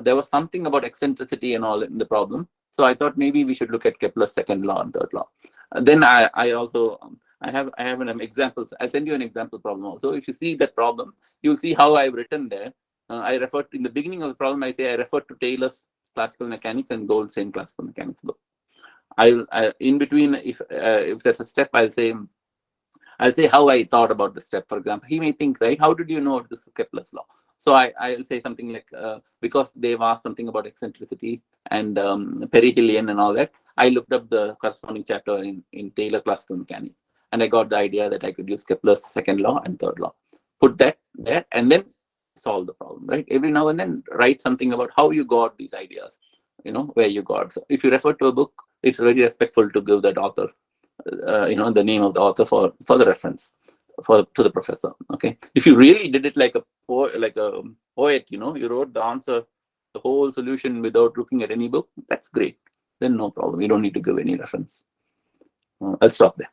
there was something about eccentricity and all in the problem. So I thought maybe we should look at Kepler's second law and third law. Then I also I have an example. I'll send you an example problem also. If you see that problem, you'll see how I've written there. I referred in the beginning of the problem. I say I referred to Taylor's Classical Mechanics and Goldstein Classical Mechanics book. In between, if there's a step, I'll say how I thought about the step. For example, he may think, right, how did you know this is Kepler's law? So I'll say something like, because they've asked something about eccentricity and perihelion and all that, I looked up the corresponding chapter in Taylor Classical Mechanics, and I got the idea that I could use Kepler's second law and third law. Put that there, and then solve the problem, right? Every now and then write something about how you got these ideas, where you got. So if you refer to a book, it's very respectful to give that author the name of the author for the reference to the professor. Okay, if you really did it like a poet, you wrote the answer, the whole solution without looking at any book, that's great. Then no problem, you don't need to give any reference. I'll stop there.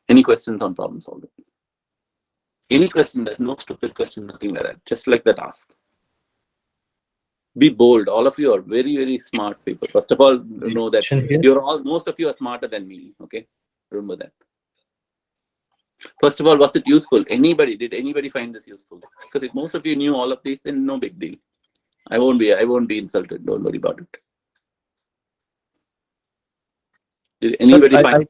Any questions on problem solving? Any question? There's no stupid question, nothing like that. Just like that, ask. Be bold. All of you are very, very smart people. First of all, know that most of you are smarter than me. Okay, remember that. First of all, was it useful? Did anybody find this useful? Because if most of you knew all of these, then no big deal. I won't be insulted. Don't worry about it. Did anybody find?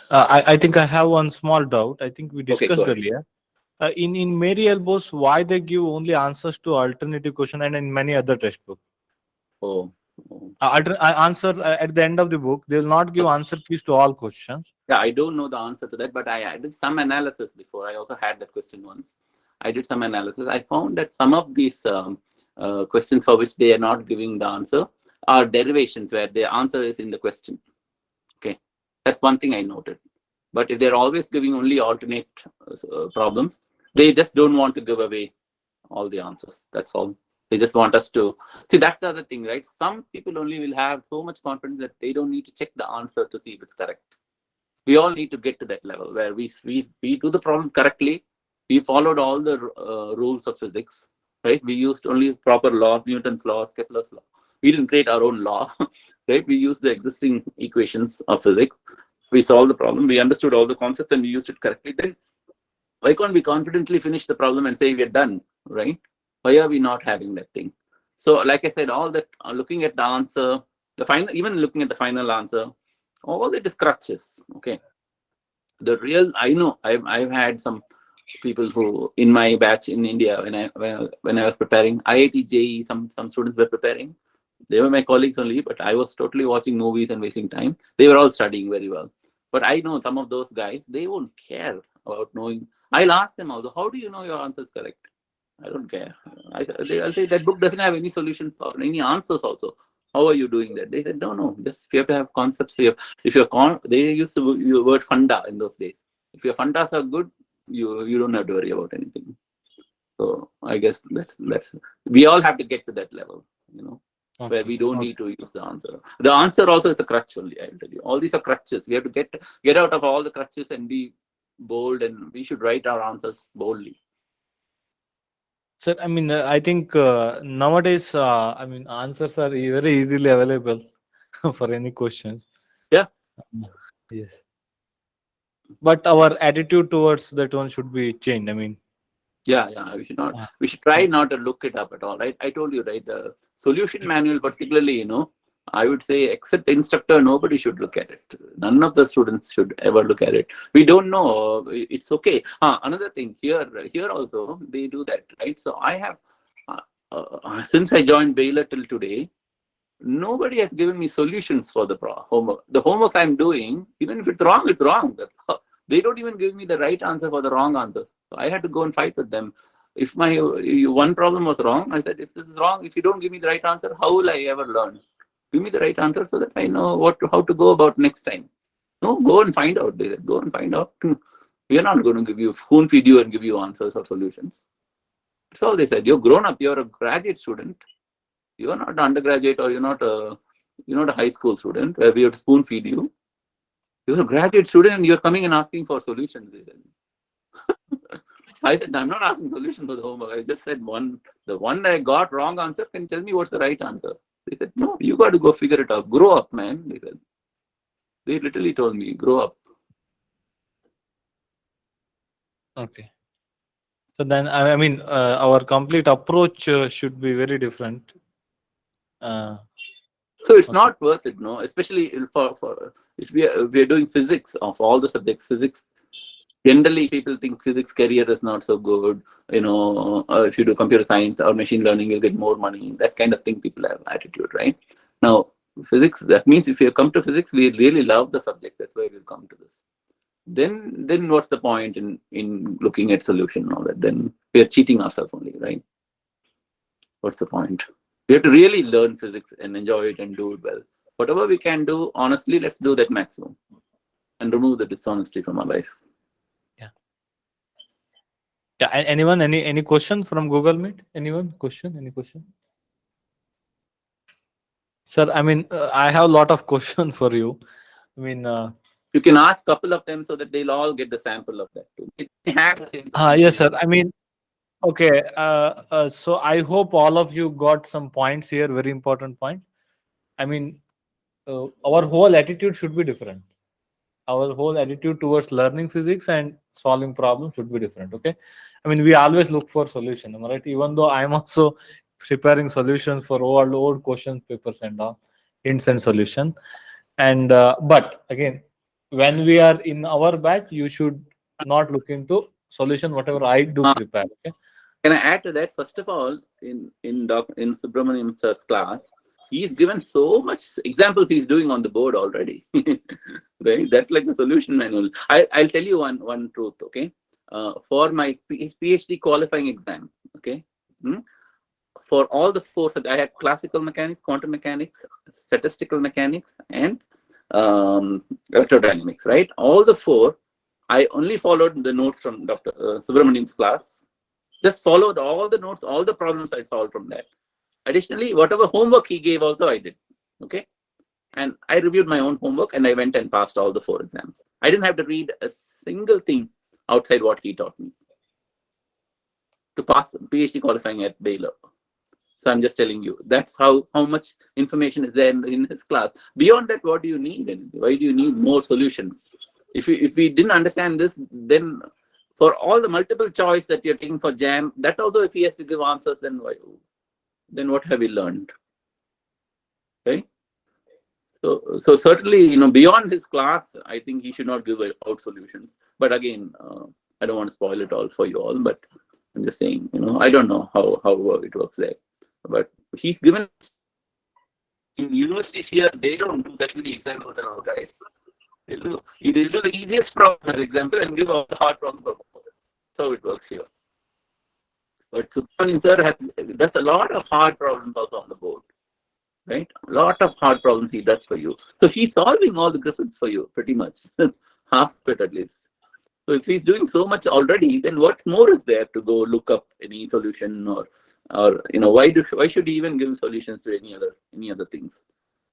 I think I have one small doubt. I think we discussed earlier. In Mary Elbows, why they give only answers to alternative question, and in many other textbooks? Answer at the end of the book, they will not give answer keys to all questions. Yeah, I don't know the answer to that, but I did some analysis before. I also had that question once. I did some analysis. I found that some of these questions for which they are not giving the answer are derivations where the answer is in the question. Okay, that's one thing I noted. But if they're always giving only alternate problems, they just don't want to give away all the answers. That's all. They just want us to see. That's the other thing, right? Some people only will have so much confidence that they don't need to check the answer to see if it's correct. We all need to get to that level where we do the problem correctly. We followed all the rules of physics, right? We used only proper laws, Newton's law, Kepler's law. We didn't create our own law, right? We used the existing equations of physics. We solved the problem. We understood all the concepts and we used it correctly. Then why can't we confidently finish the problem and say we're done, right? Why are we not having that thing? So, like I said, all that looking at the answer, even looking at the final answer, all that is crutches. Okay. The real, I know, I've had some people who in my batch in India when I was preparing IIT JEE, some students were preparing. They were my colleagues only, but I was totally watching movies and wasting time. They were all studying very well. But I know some of those guys, they won't care about knowing. I'll ask them also, how do you know your answer is correct? I don't care. I'll say that book doesn't have any solutions or any answers also. How are you doing that? They said, no, just you have to have concepts here. They used the word funda in those days. If your fundas are good, you don't have to worry about anything. So I guess that's we all have to get to that level, where we don't need to use the answer. The answer also is a crutch only, I'll tell you. All these are crutches. We have to get out of all the crutches and be bold, and we should write our answers boldly. Sir, I mean, I think nowadays, answers are very easily available for any questions. Yeah. Yes. But our attitude towards that one should be changed. I mean. Yeah. We should try not to look it up at all, right? I told you, right? The solution manual, particularly, I would say, except the instructor, nobody should look at it. None of the students should ever look at it. We don't know. It's okay. Another thing here also, they do that, right? So I have, since I joined Baylor till today, nobody has given me solutions for the homework. The homework I'm doing, even if it's wrong, it's wrong. They don't even give me the right answer for the wrong answer. So I had to go and fight with them. If my one problem was wrong, I said, if this is wrong, if you don't give me the right answer, how will I ever learn? Give me the right answer so that I know how to go about next time. No, go and find out. They said, go and find out. We are not going to give you spoon feed you and give you answers or solutions. That's all they said. You're grown up. You're a graduate student. You are not an undergraduate, or you're not a high school student where we have to spoon feed you. You're a graduate student and you're coming and asking for solutions. I said, I'm not asking solutions for the homework. I just said the one that I got wrong answer, can tell me what's the right answer. They said, no, you got to go figure it out. Grow up, man. They literally told me, grow up. Okay. So then, I mean, our complete approach should be very different. So it's Okay. not worth it, no. Especially for if we are doing physics of all the subjects. Physics, generally people think physics career is not so good. If you do computer science or machine learning, you'll get more money. That kind of thing people have attitude, right? Now, physics, that means if you come to physics, we really love the subject. That's why we'll come to this. Then what's the point in looking at solution and all that? Then we are cheating ourselves only, right? What's the point? We have to really learn physics and enjoy it and do it well. Whatever we can do, honestly, let's do that maximum and remove the dishonesty from our life. Yeah. Anyone? Any question from Google Meet? Anyone? Question? Any question? Sir, I mean, I have a lot of questions for you. I mean, You can ask a couple of them so that they'll all get the sample of that too. They have the same. yes, sir. I mean, okay. So I hope all of you got some points here. Very important point. I mean, our whole attitude should be different. Our whole attitude towards learning physics and solving problems should be different. Okay. I mean, we always look for solution, am I right? Even though I'm also preparing solutions for old question papers and all, hints and solution. And but again, when we are in our batch, you should not look into solution whatever I do prepare. Okay. Can I add to that? First of all, in Subramaniam sir's class, he's given so much examples he's doing on the board already. Right? That's like the solution manual. I'll tell you one truth, okay? For my PhD qualifying exam, okay? For all the four, I had classical mechanics, quantum mechanics, statistical mechanics, and electrodynamics, right? All the four, I only followed the notes from Dr. Subramaniam's class. Just followed all the notes, all the problems I solved from that. Additionally, whatever homework he gave also I did, okay? And I reviewed my own homework and I went and passed all the four exams. I didn't have to read a single thing outside what he taught me to pass PhD qualifying at Baylor. So I'm just telling you, that's how much information is there in his class. Beyond that, what do you need? Why do you need more solutions? If we didn't understand this, then for all the multiple choice that you're taking for JAM, that also if he has to give answers, then what have we learned? Okay. So certainly, beyond his class, I think he should not give out solutions. But again, I don't want to spoil it all for you all, but I'm just saying, I don't know how it works there. But he's given in universities here, they don't do that many examples and all, guys. They'll do the easiest problem as example and give all the hard problems. That's how it works here. But Subramanian sir does a lot of hard problems also on the board. Right? A lot of hard problems he does for you. So he's solving all the Griffiths for you, pretty much. Half of it at least. So if he's doing so much already, then what more is there to go look up any solution or why should he even give solutions to any other things?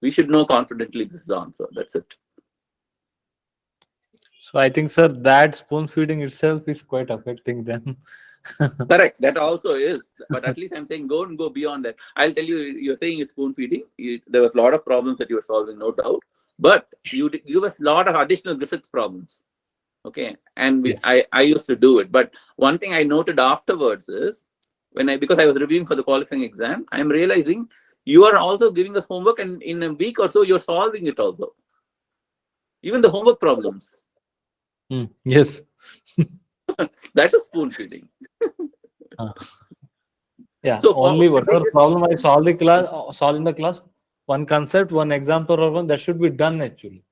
We should know confidently this is the answer. That's it. So I think, sir, that spoon feeding itself is quite affecting them. Correct. That also is. But at least I'm saying go beyond that. I'll tell you, you're saying it's spoon feeding. There was a lot of problems that you were solving, no doubt. But you give us a lot of additional Griffiths problems. Okay. And Yes. I used to do it. But one thing I noted afterwards is because I was reviewing for the qualifying exam, I'm realizing you are also giving us homework, and in a week or so, you're solving it also. Even the homework problems. Yes. That is spoon feeding. Yeah. So Only whatever problem I solve in the class, one concept, one example problem, that should be done actually.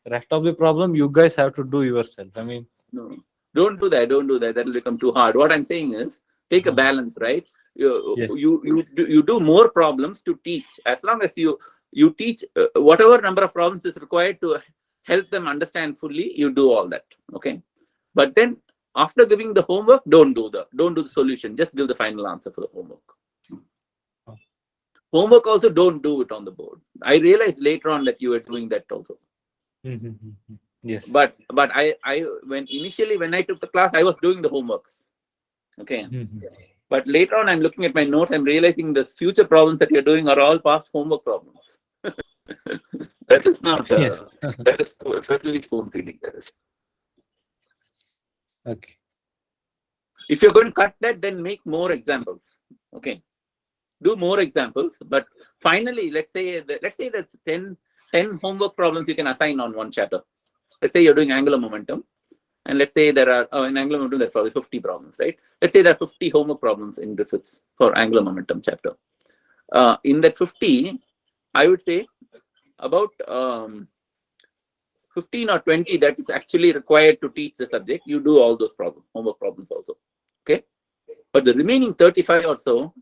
Rest of the problem you guys have to do yourself. I mean, no, don't do that. That will become too hard. What I'm saying is take a balance, right? Yes. You do more problems to teach. As long as you teach whatever number of problems is required to help them understand fully, you do all that. Okay. But then after giving the homework, don't do the solution. Just give the final answer for the homework. Homework also don't do it on the board. I realized later on that you were doing that also. Yes. But I when initially when I took the class, I was doing the homeworks. Okay. But later on, I'm looking at my notes. I'm realizing the future problems that you're doing are all past homework problems. That is not. Yes. That is certainly spoon feeding. That is. Okay. If you're going to cut that, then make more examples. Okay. Do more examples. But finally, let's say there's 10 homework problems you can assign on one chapter. Let's say you're doing angular momentum. And let's say there are, in angular momentum, there's probably 50 problems, right? Let's say there are 50 homework problems in Griffiths for angular momentum chapter. In that 50, I would say about 15 or 20 that is actually required to teach the subject. You do all those problems, homework problems also. Okay. But the remaining 35 or so,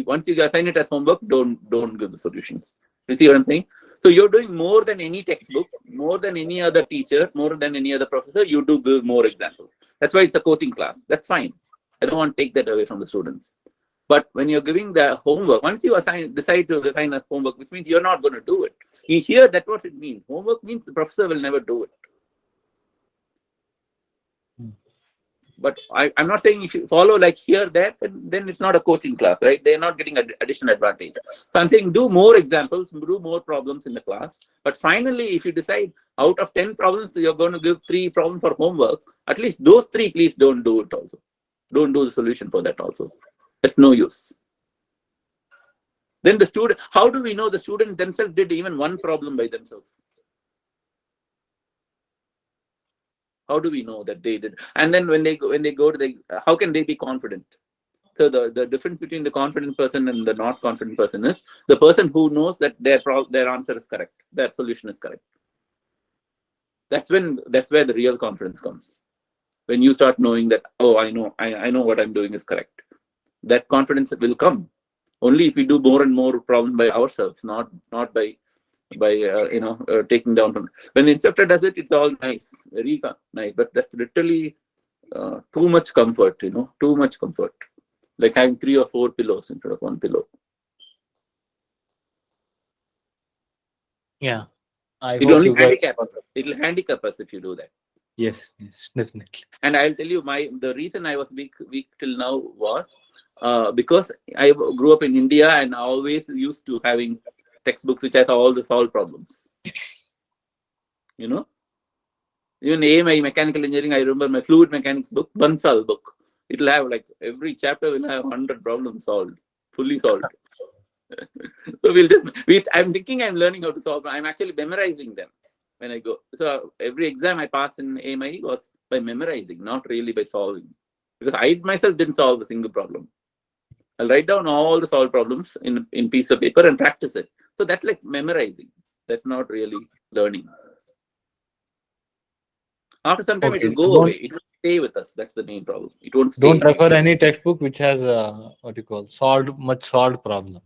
once you assign it as homework, don't give the solutions. You see what I'm saying? So you're doing more than any textbook, more than any other teacher, more than any other professor. You do give more examples. That's why it's a coaching class. That's fine. I don't want to take that away from the students. But when you're giving the homework, once you decide to assign a homework, which means you're not going to do it. Here, that's what it means. Homework means the professor will never do it. But I'm not saying if you follow like here, there, then it's not a coaching class, right? They're not getting additional advantage. So I'm saying do more examples, do more problems in the class. But finally, if you decide out of 10 problems, you're going to give 3 problems for homework, at least those 3, please don't do it also. Don't do the solution for that also. That's no use. Then the student, how do we know the students themselves did even one problem by themselves? How do we know that they did? And then when they go to the, how can they be confident? So the difference between the confident person and the not confident person is the person who knows that their answer is correct, their solution is correct. That's where the real confidence comes. When you start knowing that, oh, I know what I'm doing is correct. That confidence will come only if we do more and more problems by ourselves, not by taking down from. When the instructor does it, it's all nice, very nice, but that's literally too much comfort, too much comfort, like having 3 or 4 pillows instead of 1 pillow. Yeah, It'll only handicap us if you do that. Yes, definitely. And I'll tell you, the reason I was weak till now was because I grew up in India and I always used to having textbooks which has all the solved problems. Even my mechanical engineering, I remember my fluid mechanics book, Bansal book. It'll have like every chapter will have 100 problems solved, fully solved. So I'm thinking I'm learning how to solve. I'm actually memorizing them when I go. So every exam I pass in AMI was by memorizing, not really by solving. Because I myself didn't solve a single problem. I'll write down all the solved problems in piece of paper and practice it. So that's like memorizing. That's not really learning. After some time, it will go away. It will stay with us. That's the main problem. It won't stay. Don't refer any textbook which has solved problem.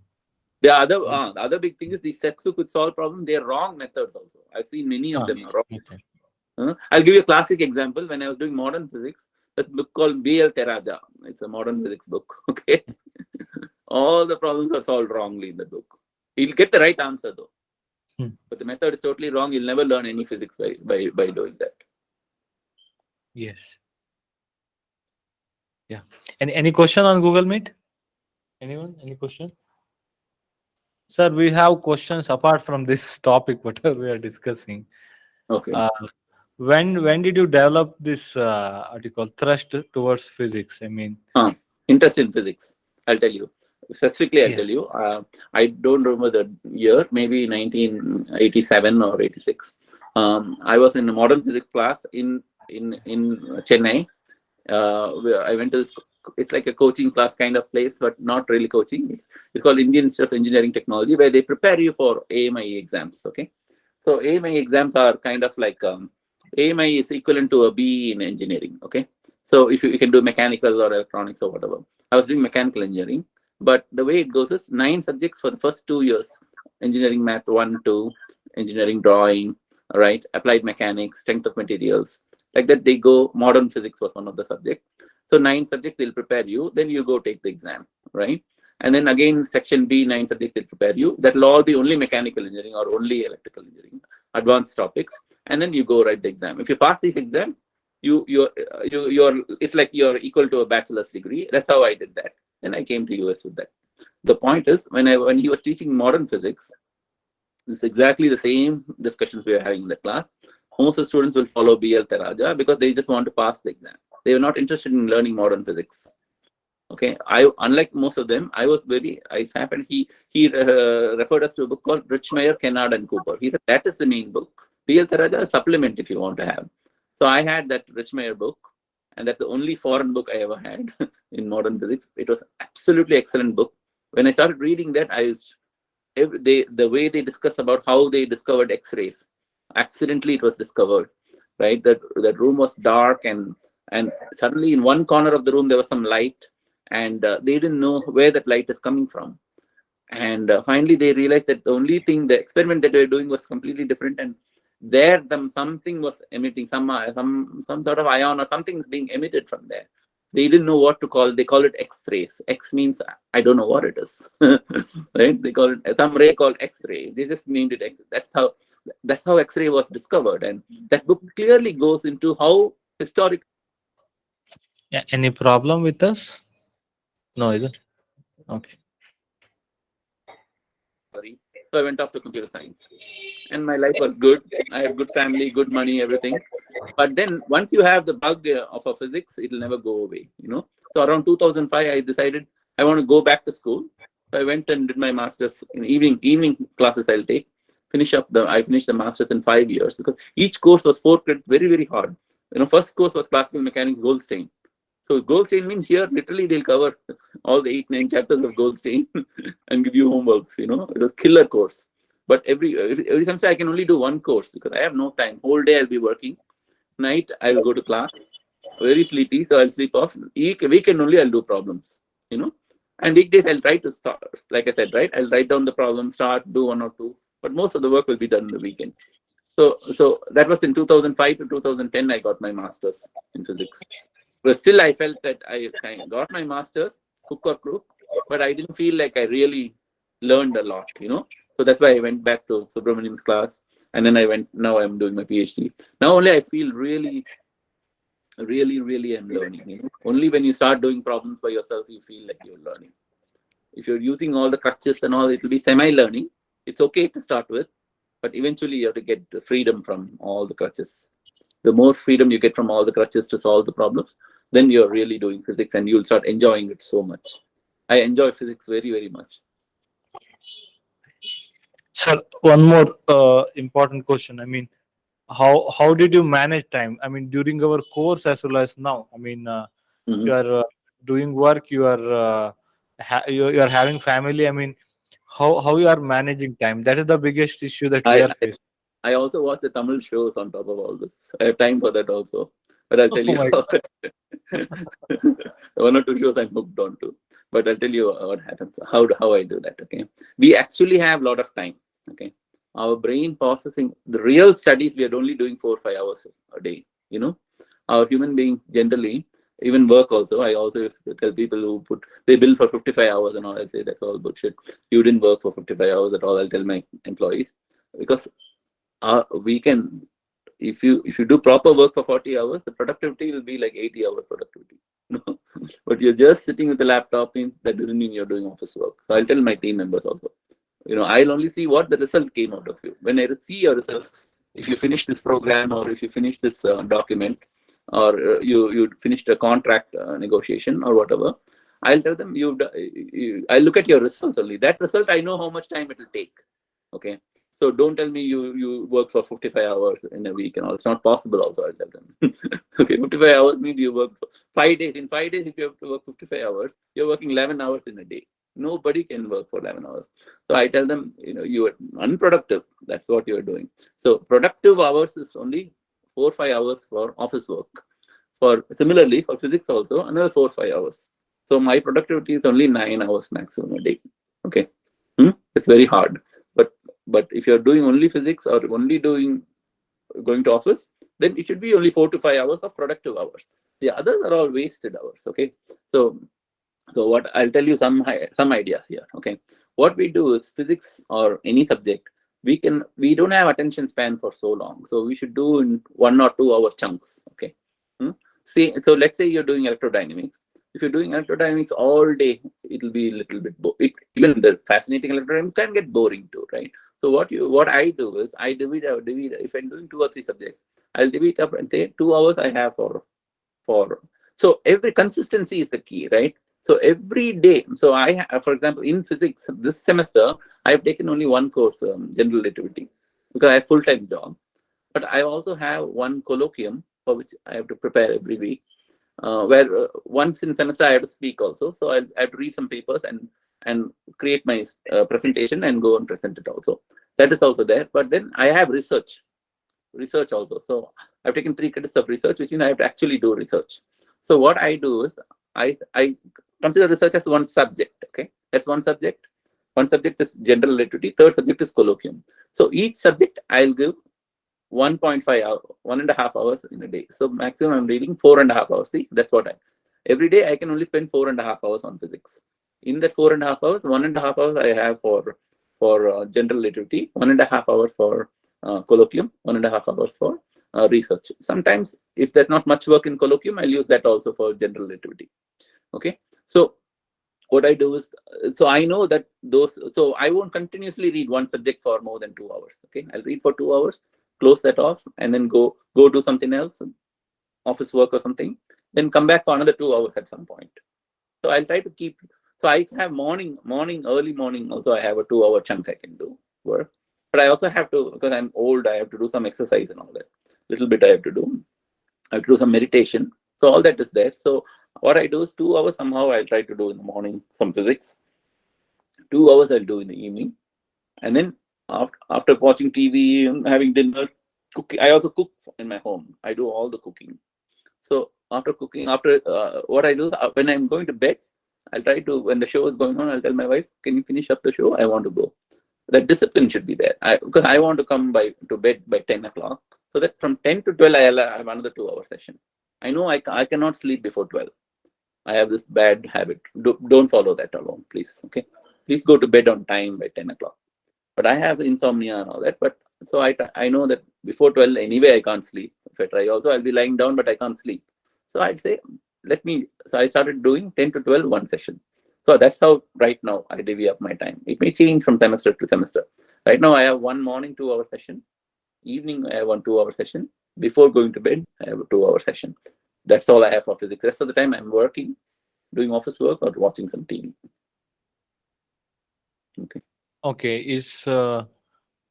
The other big thing is these textbooks which solve problems. They're wrong methods also. I've seen many of them are wrong. Okay. I'll give you a classic example. When I was doing modern physics, there's a book called B.L. Teraja. It's a modern physics book. Okay. All the problems are solved wrongly in the book. He'll get the right answer though. But the method is totally wrong. You'll never learn any physics by doing that. Yes. Yeah. Any question on Google Meet? Anyone? Any question? Sir, we have questions apart from this topic, whatever we are discussing. Okay. When did you develop this thrust towards physics? I mean, interest in physics. I'll tell you. Specifically, I'll tell you. I don't remember the year, maybe 1987 or 86. I was in a modern physics class in Chennai. I went to this, it's like a coaching class kind of place, but not really coaching. It's called Indian Institute of Engineering Technology, where they prepare you for AMI exams. Okay. So AMI exams are kind of like AMI is equivalent to a BE in engineering. Okay. So if you can do mechanical or electronics or whatever. I was doing mechanical engineering, but the way it goes is 9 subjects for the first 2 years: engineering math 1, 2, engineering drawing, right? Applied mechanics, strength of materials. Like that, they go. Modern physics was one of the subjects. So 9 subjects they'll prepare you. Then you go take the exam, right? And then again, section B, 9 subjects will prepare you. That will all be only mechanical engineering or only electrical engineering, advanced topics. And then you go write the exam. If you pass these exams, you're it's like you're equal to a bachelor's degree. That's how I did that. Then I came to US with that. The point is, when he was teaching modern physics, it's exactly the same discussions we are having in the class. Most of the students will follow BL Taraja because they just want to pass the exam. They were not interested in learning modern physics. Okay, unlike most of them, I was very. I happened. He referred us to a book called Richmeyer, Kennard and Cooper. He said that is the main book. BL Taraja is a supplement if you want to have. So I had that Richmeyer book, and that's the only foreign book I ever had in modern physics. It was absolutely excellent book. When I started reading that, the way they discuss about how they discovered X-rays. Accidentally, it was discovered, right? That room was dark, and suddenly in one corner of the room there was some light, and they didn't know where that light is coming from. And finally, they realized that the experiment that they were doing was completely different, and there something was emitting some sort of ion or something is being emitted from there. They didn't know what to call. They call it X-rays. X means I don't know what it is, right? They call it some ray called X-ray. They just named it X. That's how X-ray was discovered, and that book clearly goes into how historic. Yeah. Any problem with us? No, is it? Okay. So I went off to computer science, and my life was good. I had good family, good money, everything. But then once you have the bug of a physics, it'll never go away, So around 2005, I decided I want to go back to school. So I went and did my master's in evening classes. I'll take I finished the master's in 5 years because each course was 4 credits, very, very hard. First course was classical mechanics, Goldstein. So Goldstein means here literally they'll cover all the 8-9 chapters of Goldstein and give you homeworks. It was killer course. But every semester I can only do one course because I have no time. Whole day I'll be working. Night I will go to class. Very sleepy, so I'll sleep off. Weekend only I'll do problems. And weekdays I'll try to start. Like I said, right? I'll write down the problem, start, do 1 or 2. But most of the work will be done in the weekend. So that was in 2005 to 2010. I got my master's in physics. But still, I felt that I kind of got my master's, hook or crook, but I didn't feel like I really learned a lot, So that's why I went back to Subramanian's class, and then now I'm doing my PhD. Now only I feel really, really, really I'm learning, Only when you start doing problems by yourself, you feel like you're learning. If you're using all the crutches and all, it will be semi-learning. It's okay to start with, but eventually you have to get the freedom from all the crutches. The more freedom you get from all the crutches to solve the problems, then you're really doing physics and you'll start enjoying it so much. I enjoy physics very, very much. Sir, one more important question. I mean, how did you manage time? I mean, during our course as well as now. I mean, you are doing work. You are having family. I mean, how you are managing time? That is the biggest issue that we are facing. I also watch the Tamil shows on top of all this. I have time for that also. But I'll tell you one or two shows I'm hooked on to. But I'll tell you what happens, how I do that. Okay. We actually have a lot of time. Okay. Our brain processing, the real studies, we are only doing 4 or 5 hours a day. Our human being generally, even work also, I also tell people who they bill for 55 hours and all, I say that's all bullshit. You didn't work for 55 hours at all, I'll tell my employees. Because we can, if you do proper work for 40 hours, the productivity will be like 80 hour productivity. But you're just sitting with the laptop, that doesn't mean you're doing office work. So I'll tell my team members also. I'll only see what the result came out of you. When I see your result, if you finish this program or if you finish this document or you finished a contract negotiation or whatever, I'll tell them I look at your results only. That result, I know how much time it will take. Okay. So don't tell me you work for 55 hours in a week and all. It's not possible also, I'll tell them. Okay, 55 hours means you work 5 days. In 5 days, if you have to work 55 hours, you're working 11 hours in a day. Nobody can work for 11 hours. So I tell them, you are unproductive. That's what you're doing. So productive hours is only 4 or 5 hours for office work. Similarly, for physics also, another 4 or 5 hours. So my productivity is only 9 hours maximum a day. Okay. It's very hard. But if you're doing only physics or only going to office, then it should be only 4 to 5 hours of productive hours. The others are all wasted hours. Okay. So So what I'll tell you some ideas here. Okay, what we do is physics or any subject. We don't have attention span for so long, so we should do in 1 or 2 hour chunks. Okay, hmm? See, so let's say you're doing electrodynamics. If you're doing electrodynamics all day, it'll be a little bit even the fascinating electrodynamics can get boring too, right? So what I do is I divide. If I'm doing 2 or 3 subjects, I'll divide up and say 2 hours I have for so every consistency is the key, right? So every day, so for example, in physics this semester I have taken only one course, general relativity, because I have full-time job. But I also have one colloquium for which I have to prepare every week, where once in semester I have to speak also. So I have to read some papers and create my presentation and go and present it also. That is also there. But then I have research also. So I've taken 3 credits of research, which means I have to actually do research. So what I do is I consider research as one subject. Okay, that's one subject. One subject is general relativity. Third subject is colloquium. So each subject I'll give 1.5 hour, 1.5 hours in a day. So maximum I'm reading 4.5 hours. See, that's what every day I can only spend 4.5 hours on physics. In that 4.5 hours, 1.5 hours I have for general relativity, 1.5 hours for colloquium, 1.5 hours for research. Sometimes if there's not much work in colloquium, I'll use that also for general relativity. Okay, so what I do is, so I know that so I won't continuously read one subject for more than 2 hours. Okay, I'll read for 2 hours, close that off, and then go do something else, office work or something, then come back for another 2 hours at some point. So I'll try to keep. So I have early morning. Also, I have a 2 hour chunk I can do work, but I also have to, because I'm old, I have to do some exercise and all that. Little bit I have to do. I have to do some meditation. So all that is there. So what I do is 2 hours somehow I'll try to do in the morning some physics. 2 hours I'll do in the evening, and then after watching TV and having dinner, cooking. I also cook in my home. I do all the cooking. So after cooking, what I do when I'm going to bed, I'll try to, when the show is going on, I'll tell my wife, "Can you finish up the show? I want to go." That discipline should be there. Because I want to come to bed by 10 o'clock, so that from 10 to 12 I'll have another 2 hour session. I know I cannot sleep before 12. I have this bad habit. Don't follow that alone, please. Okay, please go to bed on time by 10 o'clock. But I have insomnia and all that. But so I know that before 12 anyway I can't sleep. If I try also, I'll be lying down, but I can't sleep. So I'd say let me. So I started doing 10 to 12 one session. So that's how right now I divvy up my time. It may change from semester to semester. Right now I have one morning 2 hour session. Evening I have one 2 hour session. Before going to bed I have a 2 hour session. That's all I have for physics. Rest of the time I'm working, doing office work or watching some TV. Okay. Okay, is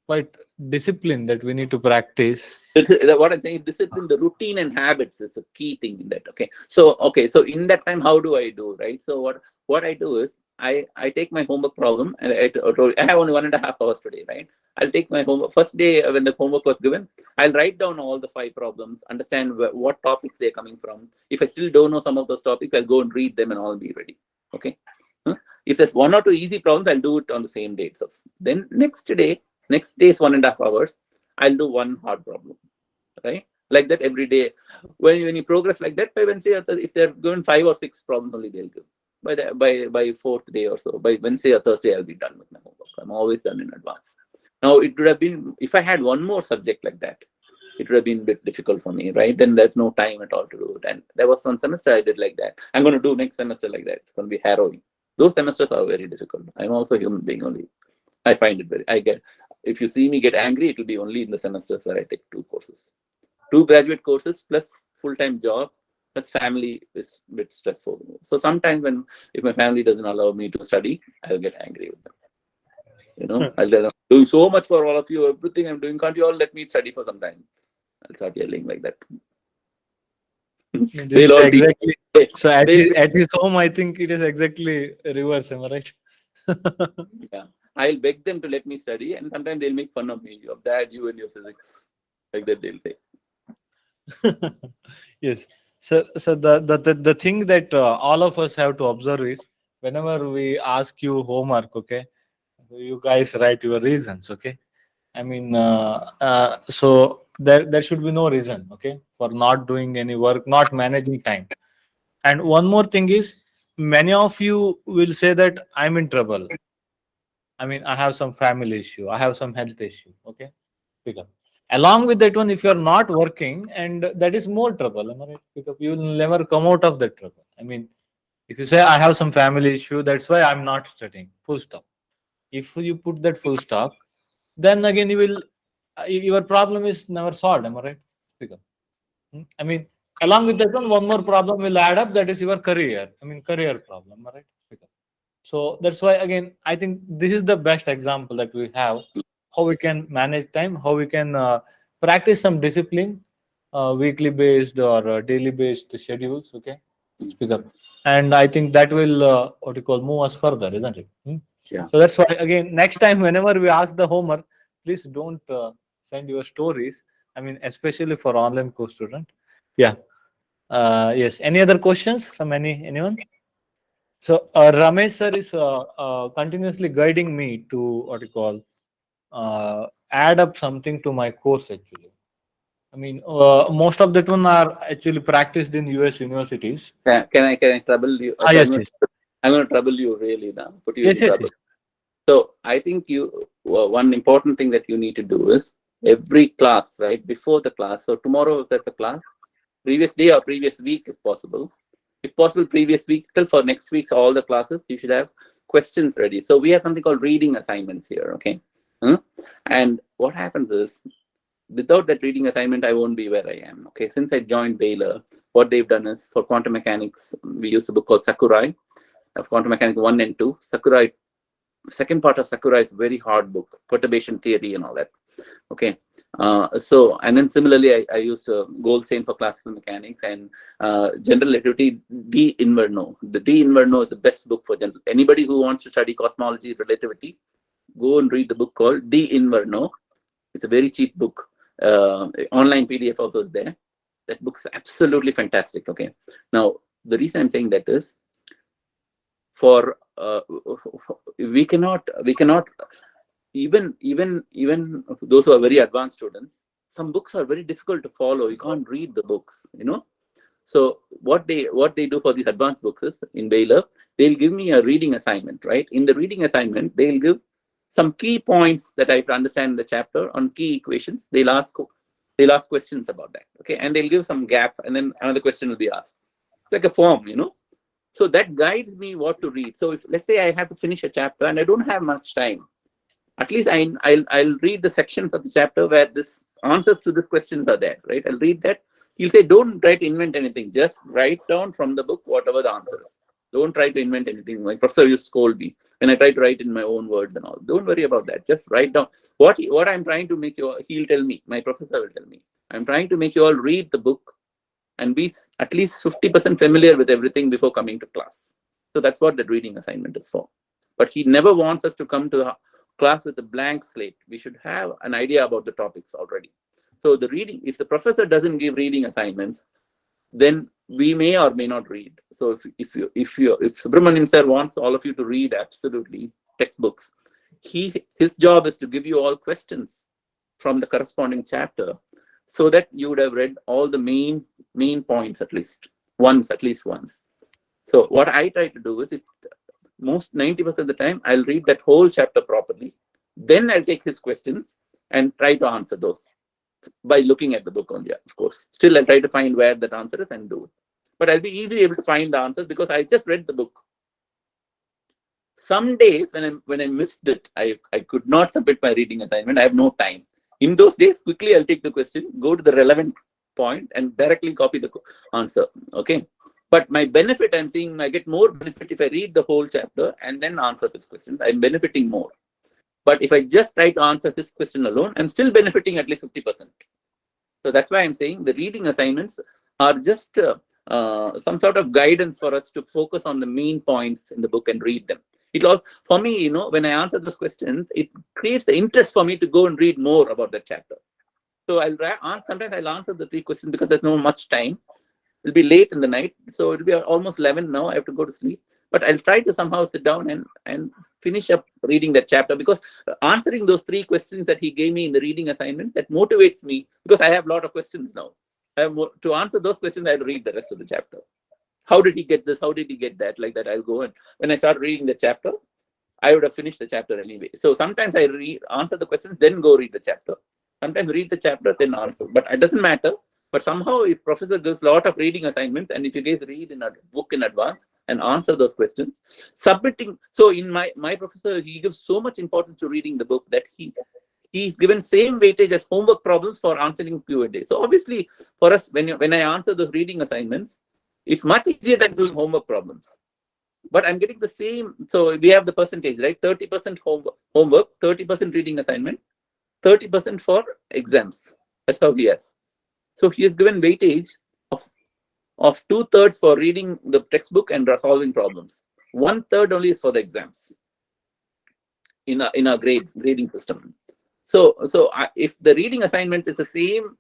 quite discipline that we need to practice. What I'm saying is discipline, the routine and habits is a key thing in that. So in that time, how do I do, right? So what I do is I take my homework problem, and I have only 1.5 hours today, right? I'll take my homework first day when the homework was given. I'll write down all the 5 problems, understand what topics they're coming from. If I still don't know some of those topics, I'll go and read them and all be ready. Okay. Huh? If there's 1 or 2 easy problems, I'll do it on the same date. So then next day's 1.5 hours, I'll do one hard problem, right? Like that every day. When you progress like that, by Wednesday, if they're given 5 or 6 problems only, they'll give. By fourth day or so, by Wednesday or Thursday, I'll be done with my homework. I'm always done in advance. Now it would have been, if I had one more subject like that, it would have been a bit difficult for me, right? Then there's no time at all to do it. And there was one semester I did like that. I'm going to do next semester like that. It's going to be harrowing. Those semesters are very difficult. I'm also a human being only. I find it if you see me get angry, it will be only in the semesters where I take 2 courses. 2 graduate courses plus full-time job plus family is a bit stressful. So sometimes if my family doesn't allow me to study, I'll get angry with them. I'll tell them, doing so much for all of you, everything I'm doing, can't you all let me study for some time? I'll start yelling like that. This They'll is all be, exactly so. they'll be, At his home, I think it is exactly reverse. Am I right? yeah. I'll beg them to let me study, and sometimes they'll make fun of me. Your dad, you and your physics. Like that, they'll say. Yes. So the thing that all of us have to observe is whenever we ask you homework, okay, so you guys write your reasons, okay. I mean, so there should be no reason, okay, for not doing any work, not managing time. And one more thing is many of you will say that I'm in trouble. I mean, I have some family issue, I have some health issue. Okay, pick up. Along with that one, if you're not working, and that is more trouble, am I right? Pick up. You will never come out of that trouble. I mean, if you say I have some family issue, that's why I'm not studying. Full stop. If you put that full stop, then again you will your problem is never solved. Am I right? Pick up. I mean, along with that one more problem will add up. That is your career. I mean, career problem. Am I right? Pick up. So that's why again I think this is the best example that we have how we can manage time, how we can practice some discipline, weekly based or daily based schedules. Okay, speak up, and I think that will what you call move us further, isn't it? Yeah. So that's why again next time whenever we ask the homework, please don't send your stories. I mean, especially for online course student. Yeah. Yes. Any other questions from anyone? So Ramesh sir is continuously guiding me to what you call add up something to my course actually. I mean, most of that one are actually practiced in US universities. Can I trouble you? Ah, So yes, yes, I'm going to trouble you really now. Put you yes, in yes, trouble. So I think one important thing that you need to do is every class, right, before the class. So tomorrow is at the class, previous day or previous week, if possible. If possible, previous week till for next week's all the classes, you should have questions ready. So we have something called reading assignments here, okay? Hmm? And what happens is, without that reading assignment, I won't be where I am. Okay, since I joined Baylor, what they've done is for quantum mechanics, we use a book called Sakurai of quantum mechanics 1 and 2. Sakurai, second part of Sakurai is a very hard book, perturbation theory and all that. Okay, so and then similarly, I used Goldstein for classical mechanics and general relativity. D. Inverno. The D. Inverno is the best book for general. Anybody who wants to study cosmology, relativity, go and read the book called D. Inverno. It's a very cheap book. Online PDF also is there. That book's absolutely fantastic. Okay. Now, the reason I'm saying that is for we cannot even those who are very advanced students, some books are very difficult to follow. You can't read the books, you know. So what they do for these advanced books is in Baylor, they'll give me a reading assignment, right? In the reading assignment, they'll give some key points that I have to understand in the chapter on key equations. They'll ask questions about that, okay, and they'll give some gap, and then another question will be asked. It's like a form, you know. So that guides me what to read. So if let's say I have to finish a chapter and I don't have much time, at least I'll read the sections of the chapter where this answers to this questions are there, right? I'll read that. He'll say, don't try to invent anything. Just write down from the book whatever the answer is. Don't try to invent anything. My professor used to scold me when I try to write in my own words and all. Don't worry about that. Just write down what I'm trying to make you all. He'll tell me. My professor will tell me. I'm trying to make you all read the book and be at least 50% familiar with everything before coming to class. So that's what the reading assignment is for. But he never wants us to come to the class with a blank slate. We should have an idea about the topics already. So the reading, if the professor doesn't give reading assignments, then we may or may not read. So if Subramanian sir wants all of you to read absolutely textbooks, his job is to give you all questions from the corresponding chapter, so that you would have read all the main points at least once. So what I try to do is, if most 90% of the time, I'll read that whole chapter properly. Then I'll take his questions and try to answer those by looking at the book only, of course. Still, I'll try to find where that answer is and do it. But I'll be easily able to find the answers because I just read the book. Some days when I missed it, I could not submit my reading assignment. I have no time. In those days, quickly I'll take the question, go to the relevant point, and directly copy the answer. Okay. But my benefit, I'm seeing I get more benefit if I read the whole chapter and then answer his questions. I'm benefiting more. But if I just try to answer his question alone, I'm still benefiting at least 50%. So that's why I'm saying the reading assignments are just some sort of guidance for us to focus on the main points in the book and read them. It all, for me, you know, when I answer those questions, it creates the interest for me to go and read more about that chapter. So sometimes I'll answer the 3 questions because there's no much time. It'll be late in the night, so it'll be almost 11 now. I have to go to sleep, but I'll try to somehow sit down and finish up reading that chapter, because answering those 3 questions that he gave me in the reading assignment, that motivates me, because I have a lot of questions now. I have to answer those questions. I'll read the rest of the chapter. How did he get this? How did he get that? Like that, I'll go, and when I start reading the chapter, I would have finished the chapter anyway. So sometimes I answer the questions, then go read the chapter. Sometimes read the chapter, then answer. But it doesn't matter. But somehow, if professor gives a lot of reading assignments, and if you guys read in a book in advance and answer those questions, submitting. So in my professor, he gives so much importance to reading the book that he's given same weightage as homework problems for answering Q&A. So obviously, for us, when I answer those reading assignments, it's much easier than doing homework problems. But I'm getting the same. So we have the percentage, right? 30% homework, 30% reading assignment, 30% for exams. That's how he has. So he has given weightage of 2/3 for reading the textbook and solving problems. 1/3 only is for the exams in a grading system. So if the reading assignment is the same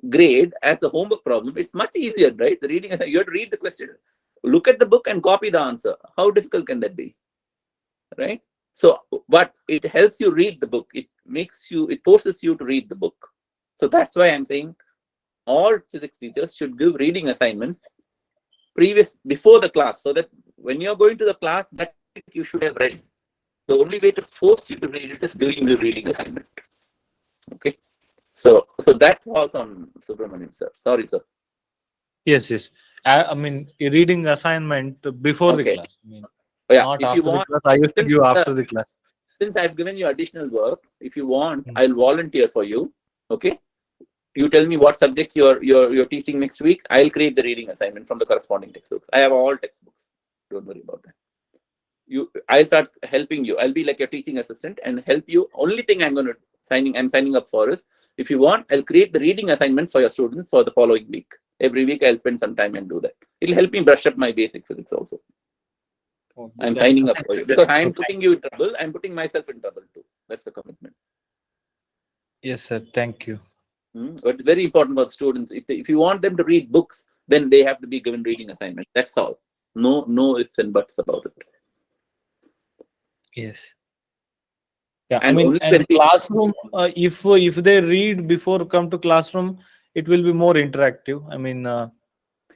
grade as the homework problem, it's much easier, right? The reading, you have to read the question, look at the book and copy the answer. How difficult can that be, right? So, but it helps you read the book. It forces you to read the book. So that's why I'm saying all physics teachers should give reading assignments before the class, so that when you're going to the class, that you should have read. The only way to force you to read it is giving the reading assignment. Okay. So that was on Subramanian, sir. Sorry, sir. Yes. I mean, a reading assignment before the Okay. class. I mean, Yeah, not if you after the want, class. I used to since give after the class. since I've given you additional work, if you want, I'll volunteer for you. Okay. You tell me what subjects you're teaching next week. I'll create the reading assignment from the corresponding textbooks. I have all textbooks. Don't worry about that. I'll start helping you. I'll be like your teaching assistant and help you. Only thing I'm signing up for is, if you want, I'll create the reading assignment for your students for the following week. Every week I'll spend some time and do that. It'll help me brush up my basic physics also. I'm signing up for you because I'm putting you in trouble. I'm putting myself in trouble too. That's the commitment. Yes, sir. Thank you. But it's very important for the students. If you want them to read books, then they have to be given reading assignments. That's all. No ifs and buts about it. Yes. Yeah, And I mean, only and classroom, if they read before come to classroom, it will be more interactive. I mean,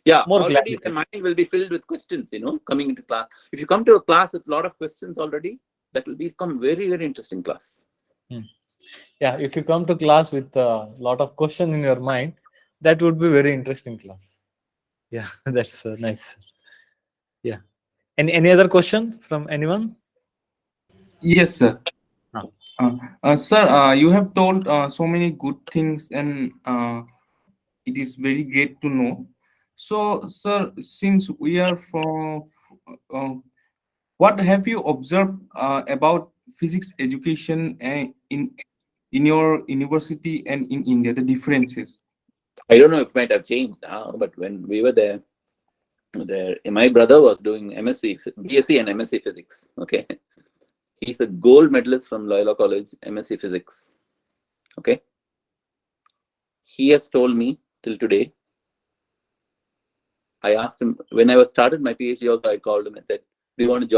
yeah, more already clarity. the mind will be filled with questions, coming into class. If you come to a class with a lot of questions already, that will become very, very interesting class. Yeah, if you come to class with a lot of questions in your mind, that would be very interesting class. Yeah, that's nice. Yeah. Any other question from anyone? Yes, sir. Ah. Sir, you have told so many good things, and it is very great to know. So, sir, since we are from, what have you observed about physics education in your university and in India, the differences? I don't know if it might have changed now, but when we were there, my brother was doing MSc, BSc and MSc physics. Okay. He's a gold medalist from Loyola College, MSc physics. Okay. He has told me till today. I asked him when I was started my PhD. Also, I called him and said, "Do you want to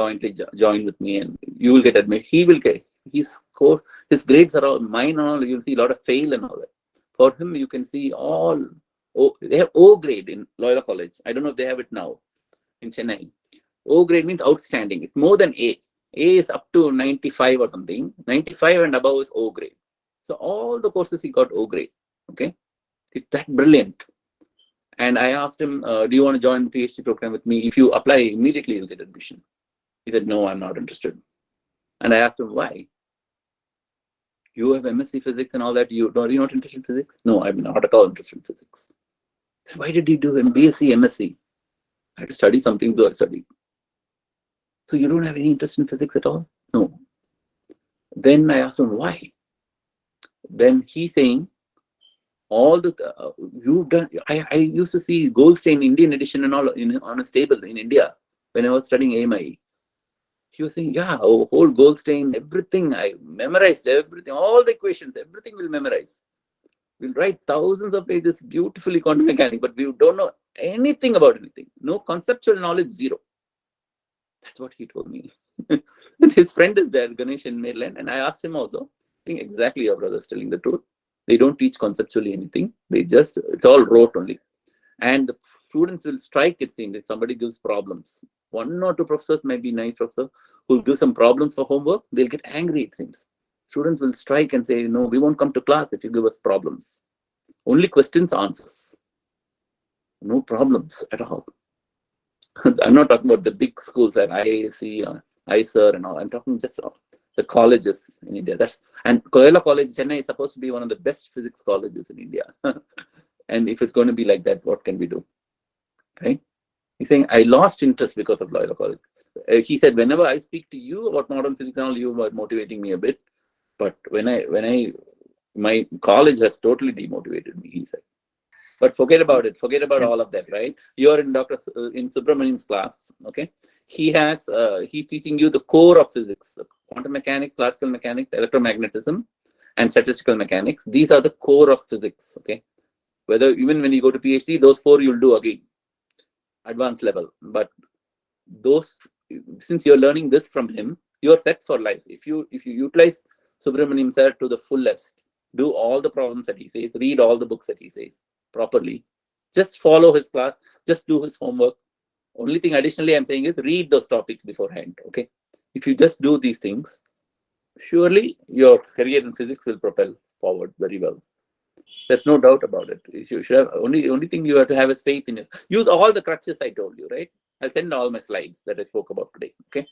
join with me, and you will get admitted." He will get his grades are all mine. And all you'll see a lot of fail and all that. For him, you can see all. They have O grade in Loyola College. I don't know if they have it now in Chennai. O grade means outstanding. It's more than A. A is up to 95 or something. 95 and above is O grade. So all the courses he got O grade. Okay, it's that brilliant. And I asked him, "Do you want to join the PhD program with me? If you apply immediately, you'll get admission." He said, "No, I'm not interested." And I asked him, "Why? You have MSc physics and all that. You're not interested in physics?" "No, I'm not at all interested in physics." "Why did you do BSc, MSc?" "I had to study something, so I studied." "So you don't have any interest in physics at all?" "No." Then I asked him, "Why?" Then he's saying, all the you've done. I used to see Goldstein Indian edition and all on a stable in India when I was studying AMI. He was saying, "Yeah, whole Goldstein, everything. I memorized everything, all the equations, everything will memorize. We'll write thousands of pages, beautifully quantum mechanics, but we don't know anything about anything. No conceptual knowledge, zero." That's what he told me. And his friend is there, Ganesh in Maryland, and I asked him also. I think exactly your brother's telling the truth. They don't teach conceptually anything. It's all rote only. And Students will strike, it seems, if somebody gives problems. One or two professors might be nice professor who give some problems for homework, they'll get angry, it seems. Students will strike and say, no, we won't come to class if you give us problems. Only questions, answers. No problems at all. I'm not talking about the big schools like IAC, ISER and all. I'm talking just the colleges in India. And Koyala College, Chennai is supposed to be one of the best physics colleges in India. And if it's going to be like that, what can we do? Right? He's saying, I lost interest because of Loyola College. He said, whenever I speak to you about modern physics and all, you are motivating me a bit. But my college has totally demotivated me, he said. But forget about it. Forget about all of that, right? You're in in Subramanian's class, okay? He's teaching you the core of physics: quantum mechanics, classical mechanics, electromagnetism, and statistical mechanics. These are the core of physics, okay? Whether even when you go to PhD, those four you'll do again, advanced level. But those, since you're learning this from him, you're set for life. If you utilize Subramanian sir to the fullest, do all the problems that he says, read all the books that he says properly, just follow his class, just do his homework. Only thing additionally I'm saying is read those topics beforehand, okay? If you just do these things, surely your career in physics will propel forward very well. There's no doubt about it. You should have, only thing you have to have is faith in it. Use all the crutches I told you, right? I'll send all my slides that I spoke about today, okay?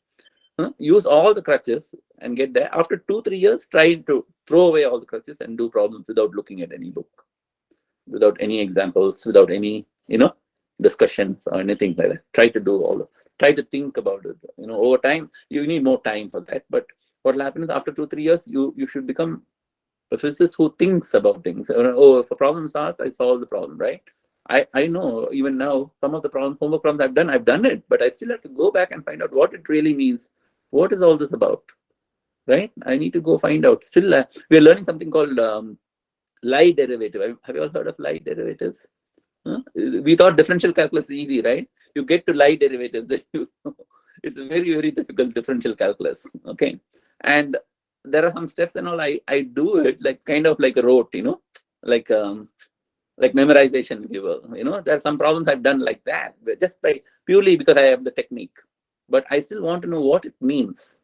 Use all the crutches and get there. After 2-3 years, try to throw away all the crutches and do problems without looking at any book, without any examples, without any, discussions or anything like that. Try to think about it. Over time, you need more time for that. But what will happen is after 2-3 years, you should become a physicist who thinks about things. Oh, if a problem is asked, I solve the problem, right? I know even now some of the homework problems I've done it, but I still have to go back and find out what it really means. What is all this about, right? I need to go find out. Still, we are learning something called Lie derivative. Have you all heard of Lie derivatives? We thought differential calculus is easy, right? You get to Lie derivatives, it's a very, very difficult differential calculus. Okay, and there are some steps and all. I do it like kind of like a rote, like memorization, if you will. There are some problems I've done like that, just by purely because I have the technique. But I still want to know what it means.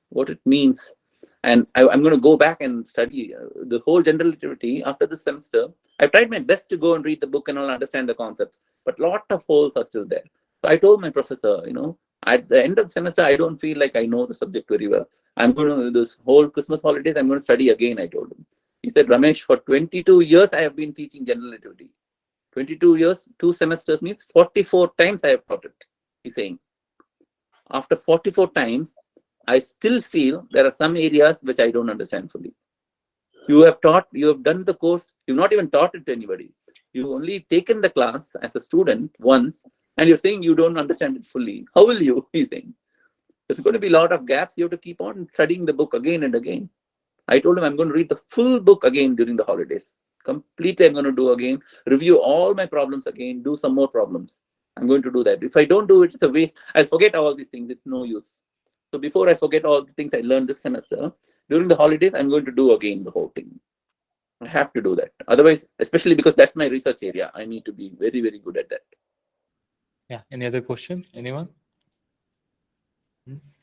And I'm going to go back and study the whole general relativity after this semester. I've tried my best to go and read the book and all understand the concepts, but a lot of holes are still there. So I told my professor, at the end of the semester, I don't feel like I know the subject very well. I'm going to, this whole Christmas holidays, I'm going to study again, I told him. He said, Ramesh, for 22 years, I have been teaching general relativity. 22 years, 2 semesters means 44 times I have taught it, he's saying. After 44 times, I still feel there are some areas which I don't understand fully. You have done the course, you've not even taught it to anybody. You've only taken the class as a student once, and you're saying you don't understand it fully. How will you? He's saying. There's going to be a lot of gaps. You have to keep on studying the book again and again. I told him I'm going to read the full book again during the holidays. Completely, I'm going to do again, review all my problems again, do some more problems. I'm going to do that. If I don't do it, it's a waste. I'll forget all these things. It's no use. So before I forget all the things I learned this semester, during the holidays, I'm going to do again the whole thing. I have to do that. Otherwise, especially because that's my research area, I need to be very, very good at that. Yeah. Any other question? Anyone?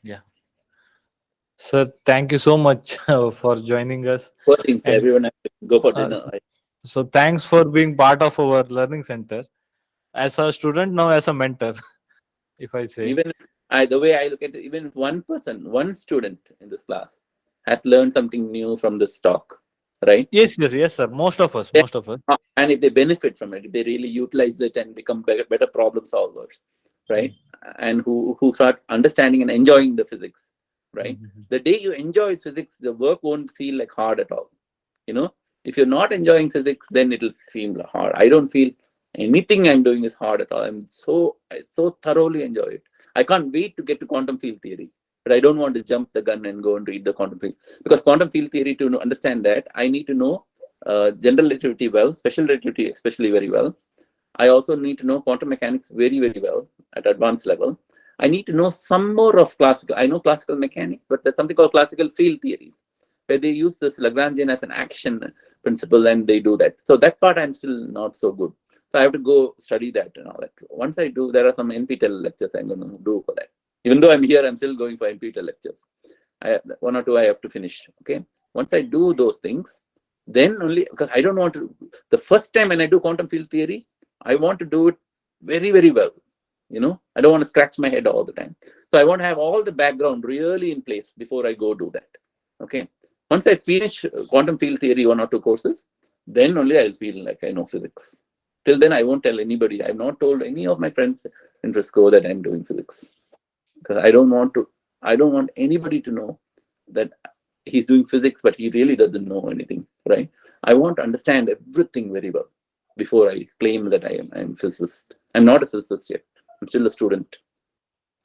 Yeah. Sir, thank you so much for joining us. Poor thing, And everyone has to go for dinner. so thanks for being part of our learning center. As a student, now as a mentor, if I say. Even the way I look at it, even if one student in this class has learned something new from this talk, right? Yes, sir. Most of us. And if they benefit from it, if they really utilize it and become better problem solvers, right? And who start understanding and enjoying the physics, right? The day you enjoy physics, the work won't feel like hard at all. If you're not enjoying physics, then it'll feel hard. I don't feel anything I'm doing is hard at all. I so thoroughly enjoy it. I can't wait to get to quantum field theory, but I don't want to jump the gun and go and read the quantum field, because quantum field theory, to understand that, I need to know general relativity well, special relativity especially very well. I also need to know quantum mechanics very, very well at advanced level. I need to know some more of classical. I know classical mechanics, but there's something called classical field theories, where they use this Lagrangian as an action principle and they do that. So that part I'm still not so good. So I have to go study that and all that. Once I do, there are some NPTEL lectures I'm going to do for that. Even though I'm here, I'm still going for NPTEL lectures. One or two I have to finish. Okay. Once I do those things, then only, because I don't want to, the first time when I do quantum field theory, I want to do it very, very well. I don't want to scratch my head all the time. So I want to have all the background really in place before I go do that. Okay. Once I finish quantum field theory, one or two courses, then only I'll feel like I know physics. Till then, I won't tell anybody. I've not told any of my friends in Frisco that I'm doing physics, because I don't want anybody to know that he's doing physics, but he really doesn't know anything, right? I want to understand everything very well before I claim that I'm a physicist. I'm not a physicist yet. I'm still a student.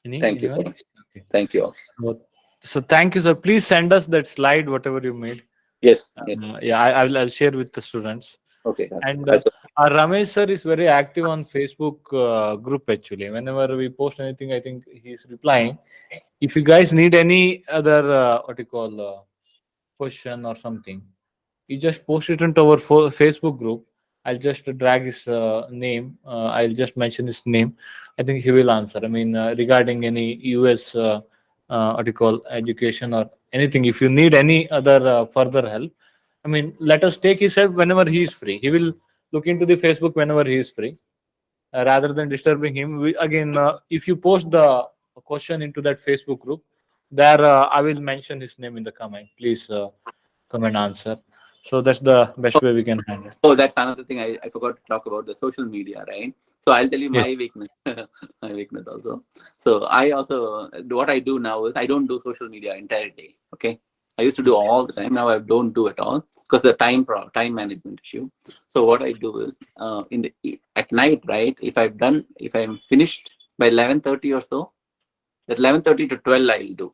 Thank you so Anyone? much. Okay. Thank you all. So thank you, sir. Please send us that slide, whatever you made. Yes. Yes. Yeah, I'll share with the students. Okay. And Also, Ramesh sir is very active on Facebook group actually. Whenever we post anything, I think he's replying. If you guys need any other what you call question or something, you just post it into our Facebook group. I'll just drag his name. I'll just mention his name. I think he will answer. I mean, regarding any US what you call education or anything. If you need any other further help, I mean, let us take his help whenever he is free. He will look into the Facebook whenever he is free, rather than disturbing him. Again, if you post the question into that Facebook group, there I will mention his name in the comment. Please come and answer. So that's the best way we can handle. oh, that's another thing I forgot to talk about, the social media, right? So I'll tell you Yes. my weakness, my weakness also. So I also, what I do now is I don't do social media entire day. Okay. I used to do all the time. Now I don't do it all because the time management issue. So what I do is at night, right? If I'm finished by 11:30 or so, that 11:30 to 12 I'll do.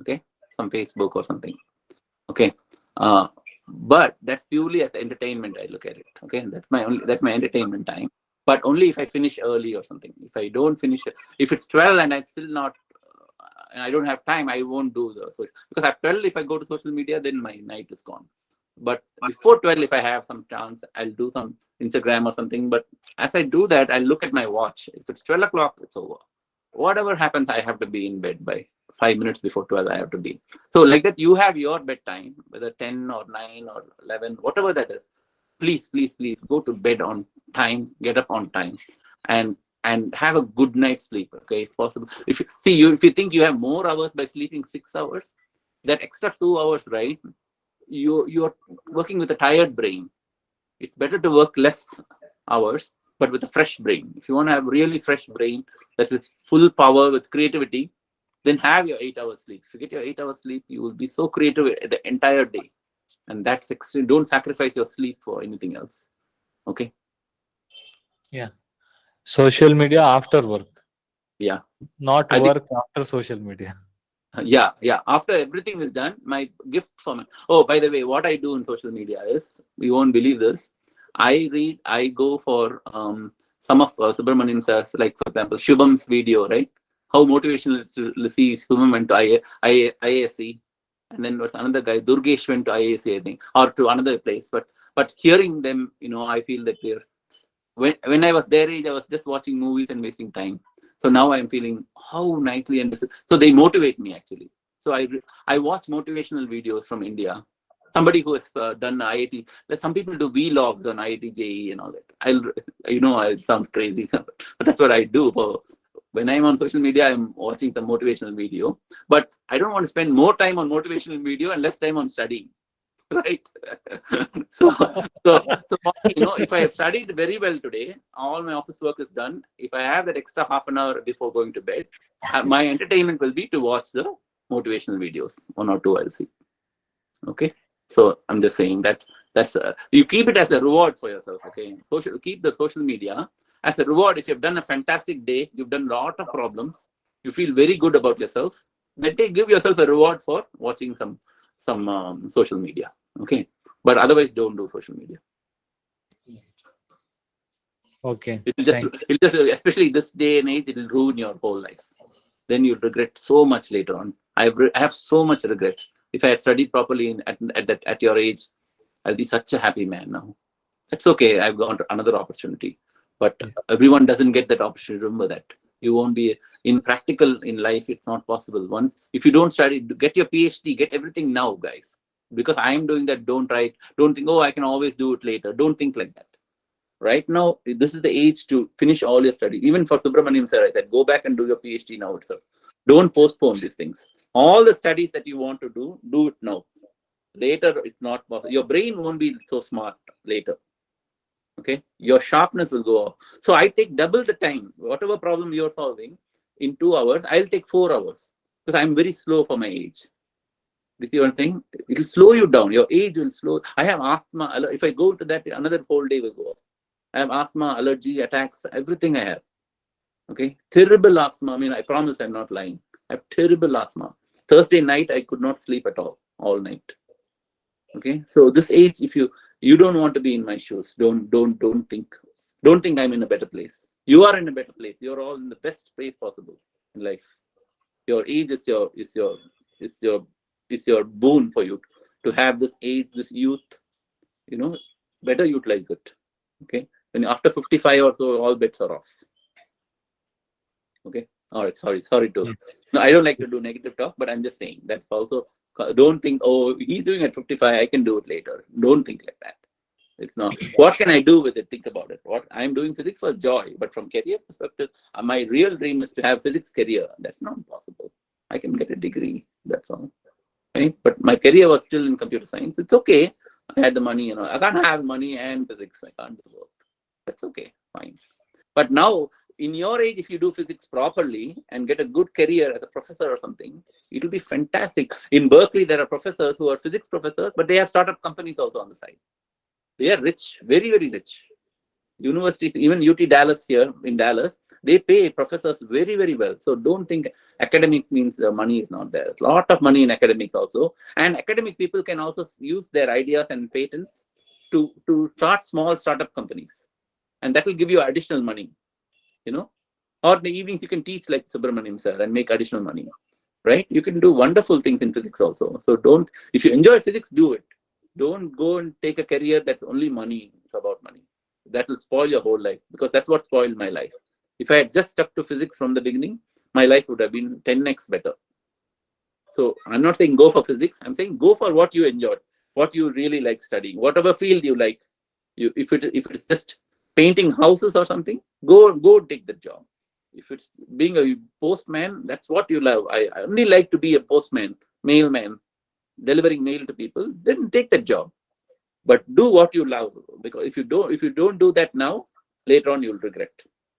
Okay. Some Facebook or something. Okay. Uh, but that's purely as entertainment. I look at it. Okay, that's my entertainment time. But only if I finish early or something. If I don't finish it, if it's 12 and I'm still not, and I don't have time, I won't do the social, because at 12 if I go to social media, then my night is gone. But before 12, if I have some chance, I'll do some Instagram or something. But as I do that, I look at my watch. If it's 12 o'clock, it's over. Whatever happens, I have to be in bed by 5 minutes before 12. I have to be. So like that, you have your bedtime, whether 10 or 9 or 11, whatever that is. Please, please, please go to bed on time, get up on time, and have a good night's sleep. Okay, if possible. If you think you have more hours by sleeping 6 hours, that extra 2 hours, right? You're working with a tired brain. It's better to work less hours, but with a fresh brain. If you want to have really fresh brain that is full power with creativity, then have your 8 hours sleep. If you get your 8 hours sleep, you will be so creative the entire day. And that's extreme. Don't sacrifice your sleep for anything else. Okay. Yeah. Social media after work, Yeah. not I think work after social media. yeah. After everything is done, my gift for me. Oh, by the way, what I do in social media is, you won't believe this. I go for some of Subramanian sir's, like for example, Shubham's video, right? How motivational is to see Shubham went to IASC, and then was another guy, Durgesh went to IASC, I think, or to another place. But hearing them, I feel that they're, when I was their age, I was just watching movies and wasting time. So now I'm feeling how nicely and so they motivate me actually. So I watch motivational videos from India. Somebody who has done IIT. Like some people do vlogs on IIT JE and all that. It sounds crazy, but that's what I do. When I'm on social media, I'm watching the motivational video. But I don't want to spend more time on motivational video and less time on studying. Right. So if I have studied very well today, all my office work is done. If I have that extra half an hour before going to bed, my entertainment will be to watch the motivational videos. One or two I'll see. Okay. So I'm just saying that's you keep it as a reward for yourself. Okay. Keep the social media as a reward. If you've done a fantastic day, you've done a lot of problems, you feel very good about yourself, that day give yourself a reward for watching some social media. Okay. But otherwise, don't do social media. Okay. It'll just, especially this day and age, it'll ruin your whole life. Then you'll regret so much later on. I have so much regret. If I had studied properly at your age, I'll be such a happy man now. It's okay. I've got another opportunity. But everyone doesn't get that opportunity. Remember that. You won't be in practical in life. It's not possible. Once, if you don't study, get your PhD, get everything now, guys. Because I am doing that. Don't try. Don't think, oh, I can always do it later. Don't think like that. Right now, this is the age to finish all your study. Even for Subramaniam sir, I said, go back and do your PhD now itself. Don't postpone these things. All the studies that you want to do it now. Later, it's not possible. Your brain won't be so smart later. Okay, your sharpness will go up. So I take double the time. Whatever problem you're solving in 2 hours, I'll take 4 hours because I'm very slow for my age. You see what I'm saying? It will slow you down. Your age will slow. I have asthma. If I go to that, another whole day will go up. I have asthma, allergy, attacks, everything I have. Okay, terrible asthma. I mean, I promise I'm not lying. I have terrible asthma. Thursday night, I could not sleep at all night. Okay, so this age, if you don't want to be in my shoes, don't think I'm in a better place. You are in a better place. You're all in the best place possible in life. Your age is your boon for you to have this age, this youth. Better utilize it. Okay, when after 55 or so, all bets are off. Okay, all right. Sorry to. No, I don't like to do negative talk, but I'm just saying that's also. Don't think, oh, he's doing at 55, I can do it later. Don't think like that. It's not. What can I do with it? Think about it. What I'm doing physics for joy, but from career perspective, my real dream is to have physics career. That's not possible. I can get a degree. That's all. Right? But my career was still in computer science. It's okay. I had the money. I can't have money and physics. I can't do both. That's okay. Fine. But now, in your age, if you do physics properly and get a good career as a professor or something, it will be fantastic. In Berkeley, there are professors who are physics professors, but they have startup companies also on the side. They are rich, very, very rich. University, even UT Dallas here in Dallas, they pay professors very, very well. So don't think academic means the money is not there. A lot of money in academics also. And academic people can also use their ideas and patents to start small startup companies. And that will give you additional money. Or in the evenings you can teach like Subramaniam sir and make additional money, right? You can do wonderful things in physics also. So if you enjoy physics, do it. Don't go and take a career that's only money. It's about money. That will spoil your whole life, because that's what spoiled my life. If I had just stuck to physics from the beginning, my life would have been 10x better. So I'm not saying go for physics. I'm saying go for what you enjoy, what you really like studying, whatever field you like. If it's just painting houses or something, go take the job. If it's being a postman, that's what you love. I only like to be a postman, mailman, delivering mail to people. Then take that job, but do what you love. Because if you don't do that now, later on you'll regret.